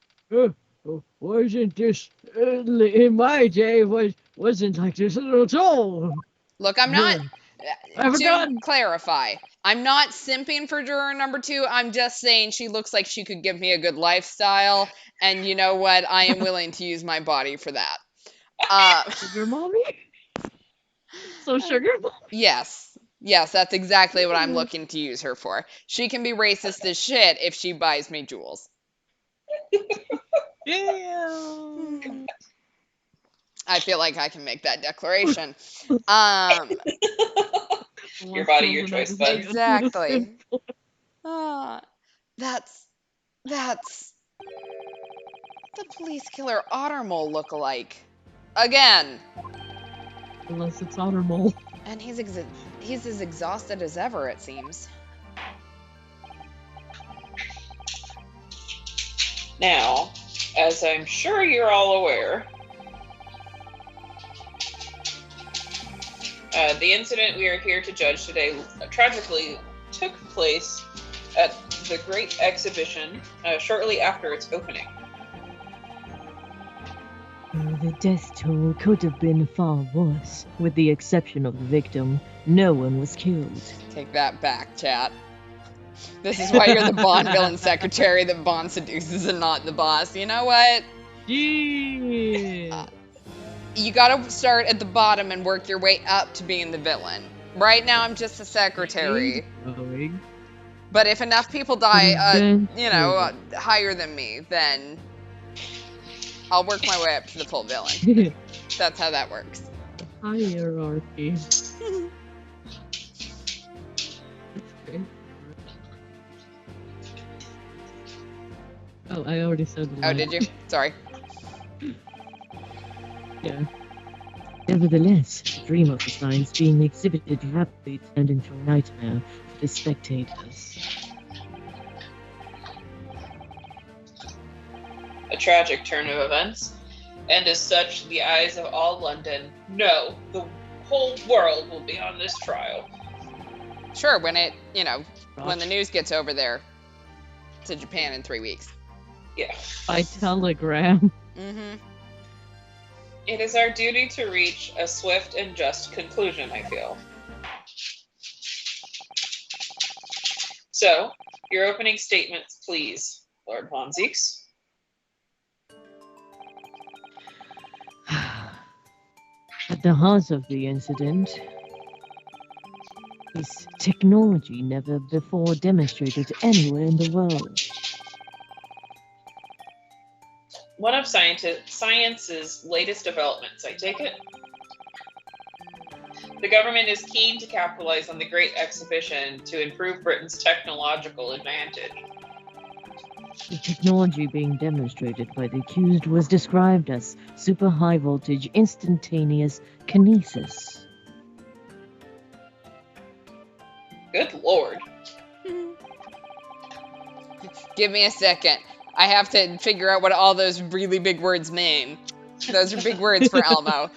Wasn't this in my day? Wasn't like this at all. Look, I'm not. Have a To gun. clarify, I'm not simping for juror number 2. I'm just saying she looks like she could give me a good lifestyle, and you know what? I am willing to use my body for that. Sugar mommy? So sugar mommy? Yes, that's exactly what I'm looking to use her for. She can be racist as shit if she buys me jewels. Yeah. I feel like I can make that declaration. Your body, your choice, bud. Exactly. That's the police killer Otter Mole look-alike. Again. Unless it's Otter Mole. And he's as exhausted as ever, it seems. Now, as I'm sure you're all aware, the incident we are here to judge today tragically took place at the Great Exhibition shortly after its opening. The death toll could have been far worse. With the exception of the victim, no one was killed. Take that back, chat. This is why you're the Bond villain secretary that Bond seduces and not the boss. You know what? Yeah. You gotta start at the bottom and work your way up to being the villain. Right now, I'm just a secretary. But if enough people die, higher than me, then I'll work my way up to the full villain. That's how that works. Hierarchy. Oh, I already said the Oh, line. did you? Sorry. Yeah. Nevertheless, the dream of the science being exhibited rapidly turned into a nightmare for the spectators. A tragic turn of events, and as such, the eyes of all London, no, the whole world will be on this trial. Sure, when it, when the news gets over there to Japan in 3 weeks. Yeah. By telegram. Mm-hmm. It is our duty to reach a swift and just conclusion, I feel. So, your opening statements, please, Lord Von Zieks. At the heart of the incident is technology never before demonstrated anywhere in the world. One of science's latest developments, I take it? The government is keen to capitalize on the Great Exhibition to improve Britain's technological advantage. The technology being demonstrated by the accused was described as super high voltage instantaneous kinesis. Good lord. Give me a second. I have to figure out what all those really big words mean. Those are big words for Elmo.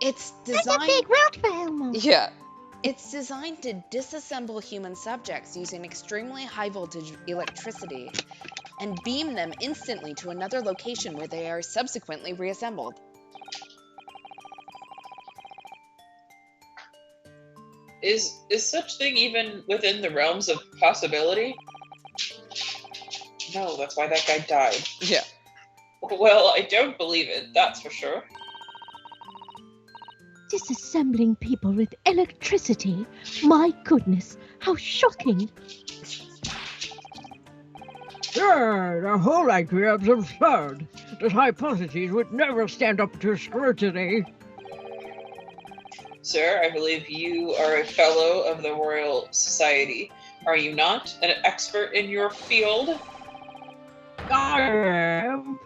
It's That's a designed. big word for Elmo. Yeah. It's designed to disassemble human subjects using extremely high voltage electricity and beam them instantly to another location where they are subsequently reassembled. Is such thing even within the realms of possibility? No, that's why that guy died. Yeah. Well, I don't believe it, that's for sure. Disassembling people with electricity? My goodness, how shocking. The whole idea is absurd. This hypothesis would never stand up to scrutiny. Sir, I believe you are a fellow of the Royal Society. Are you not an expert in your field? I am.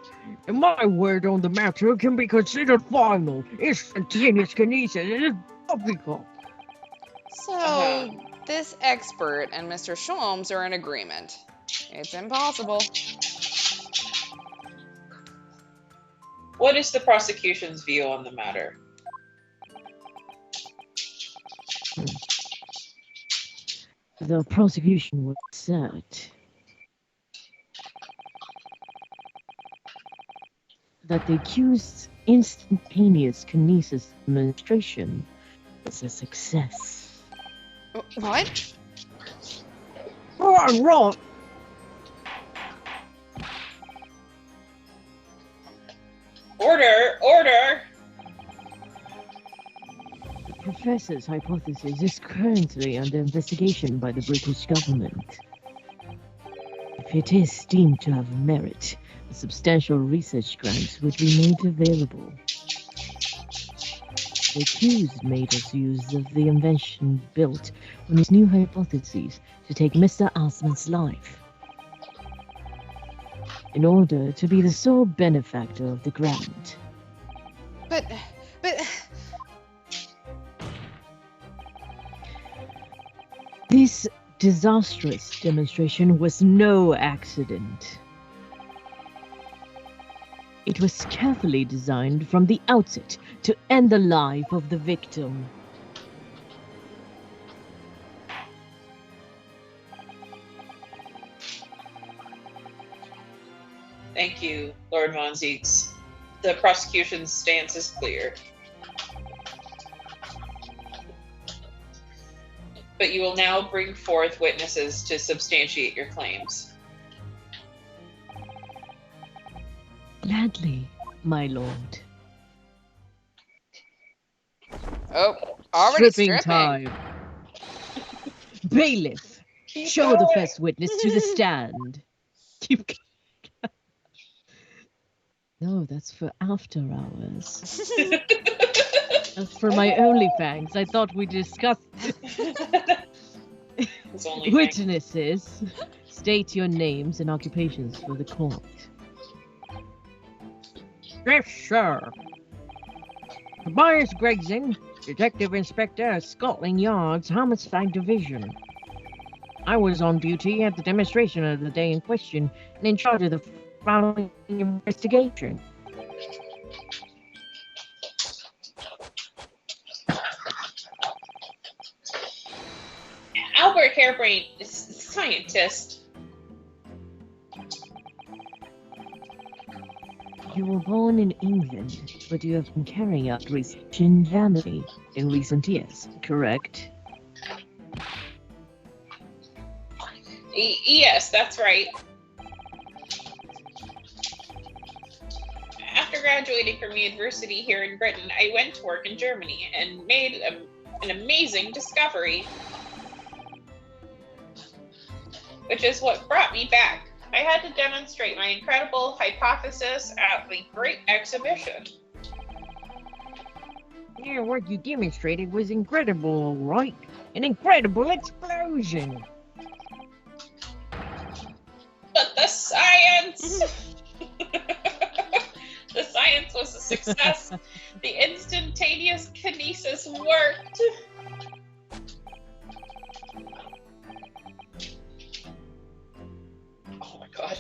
And my word on the matter can be considered final. Instantaneous kinesis is topical. So, this expert and Mr. Sholmes are in agreement. It's impossible. What is the prosecution's view on the matter? The prosecution would assert that the accused's instantaneous kinesis demonstration was a success. What? Oh, I'm wrong. Order! Order! The professor's hypothesis is currently under investigation by the British government. If it is deemed to have merit, a substantial research grant would be made available. The accused made us use of the invention built on his new hypotheses to take Mr. Osmond's life. In order to be the sole benefactor of the grant. But... This disastrous demonstration was no accident. It was carefully designed from the outset to end the life of the victim. Thank you, Lord Von Zieks. The prosecution's stance is clear. But you will now bring forth witnesses to substantiate your claims. Gladly, my lord. Oh, already Stripping time. Bailiff, Show the first witness to the stand. Keep. No, that's for after hours. That's for my OnlyFans. I thought we discussed. It's only Witnesses, state your names and occupations for the court. Yes, sir. Tobias Gregson, Detective Inspector, Scotland Yard's Homicide Division. I was on duty at the demonstration of the day in question and in charge of the following investigation. Albert Harebrain is a scientist. You were born in England, but you have been carrying out research in Germany in recent years, correct? Yes, that's right. After graduating from university here in Britain, I went to work in Germany and made an amazing discovery, which is what brought me back. I had to demonstrate my incredible hypothesis at the Great Exhibition. Yeah, what you demonstrated was incredible, all right. An incredible explosion. But the science! The science was a success. The instantaneous kinesis worked. Oh my god.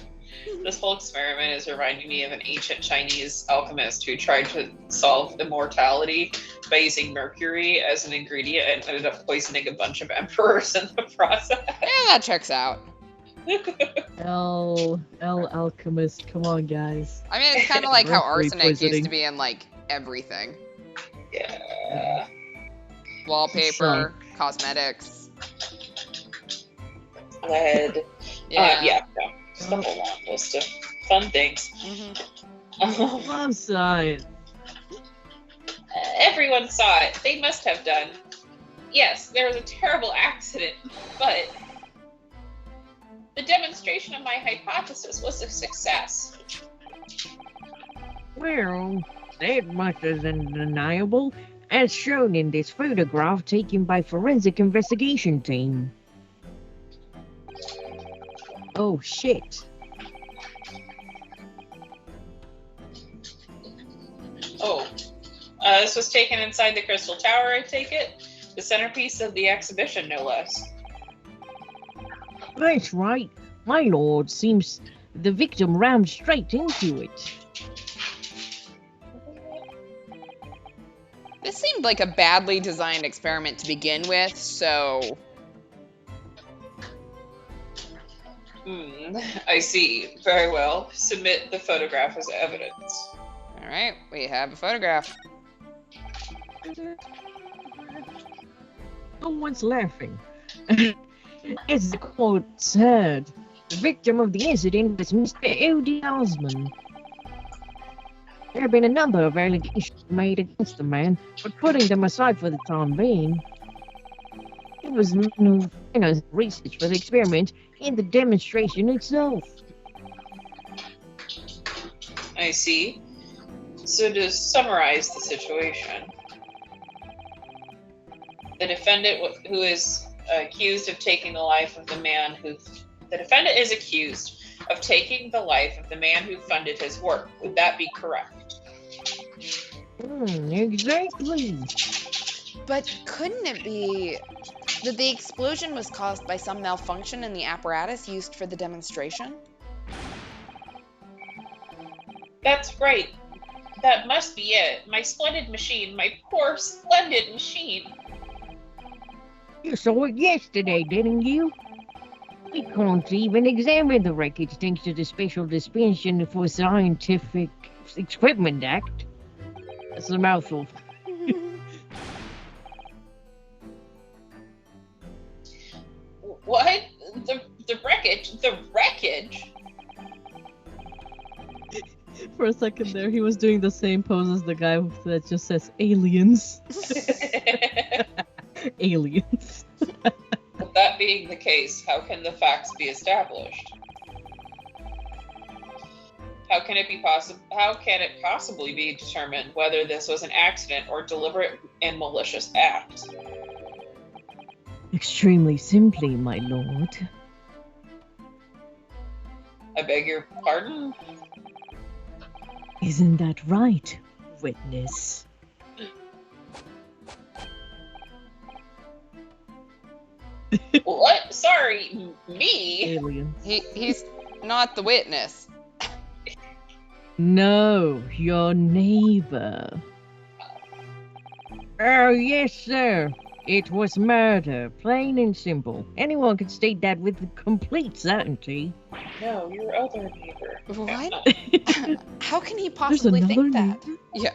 This whole experiment is reminding me of an ancient Chinese alchemist who tried to solve immortality by using mercury as an ingredient and ended up poisoning a bunch of emperors in the process. Yeah, that checks out. L Alchemist, come on, guys. I mean, it's kind of like how Mercury arsenic used poisoning. to be in, like, everything. Yeah. Wallpaper, cosmetics. Lead. Yeah. No. Just a whole long list of fun things. Love science. Everyone saw it. They must have done. Yes, there was a terrible accident, but the demonstration of my hypothesis was a success. Well, that much is undeniable, as shown in this photograph taken by forensic investigation team. Oh shit. Oh, this was taken inside the Crystal Tower, I take it? The centerpiece of the exhibition, no less. That's right. My lord, seems the victim rammed straight into it. This seemed like a badly designed experiment to begin with, so... I see. Very well. Submit the photograph as evidence. Alright, we have a photograph. No one's laughing. As the quote said, the victim of the incident was Mr. L.D. Osmond. There have been a number of allegations made against the man, but putting them aside for the time being, it was no research for the experiment and the demonstration itself. I see. So to summarize the situation, the defendant who is accused of taking the life of the man who... The defendant is accused of taking the life of the man who funded his work. Would that be correct? Exactly. But couldn't it be that the explosion was caused by some malfunction in the apparatus used for the demonstration? That's right. That must be it. My splendid machine. My poor, splendid machine. You saw it yesterday, didn't you? We can't even examine the records thanks to the Special Dispensation for Scientific Equipment Act. That's a mouthful. What? The wreckage? The wreckage? For a second there, he was doing the same pose as the guy that just says aliens. Aliens. With that being the case, how can the facts be established? How can it possibly be determined whether this was an accident or deliberate and malicious act? Extremely simply, my lord. I beg your pardon? Isn't that right, witness? What? Sorry, me? Aliens. He's not the witness. No, your neighbor. Oh, yes, sir. It was murder, plain and simple. Anyone could state that with complete certainty. No, your other neighbor. What? How can he There's possibly another think that? neighbor? Yeah.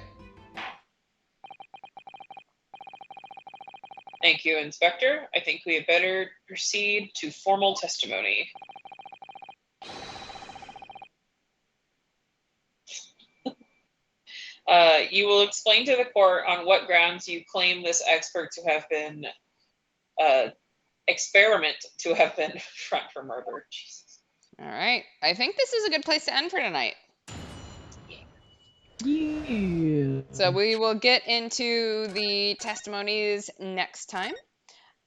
Thank you, Inspector. I think we had better proceed to formal testimony. You will explain to the court on what grounds you claim this expert to have been experiment to have been front for murder. Jesus. All right. I think this is a good place to end for tonight. Yeah. So we will get into the testimonies next time.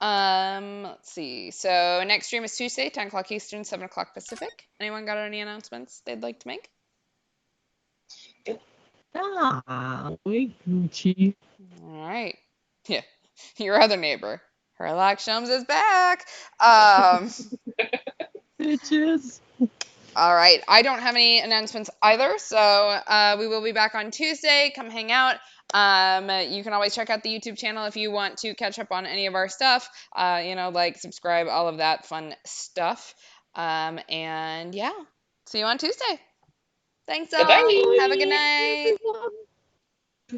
Let's see. So next stream is Tuesday, 10 o'clock Eastern, 7 o'clock Pacific. Anyone got any announcements they'd like to make? Wait, Gucci. All right. Yeah. Your other neighbor. Herlock Shums is back. Bitches. All right. I don't have any announcements either, so we will be back on Tuesday. Come hang out. You can always check out the YouTube channel if you want to catch up on any of our stuff. Like, subscribe, all of that fun stuff. And yeah, see you on Tuesday. Thanks all. Bye-bye. Have a good night.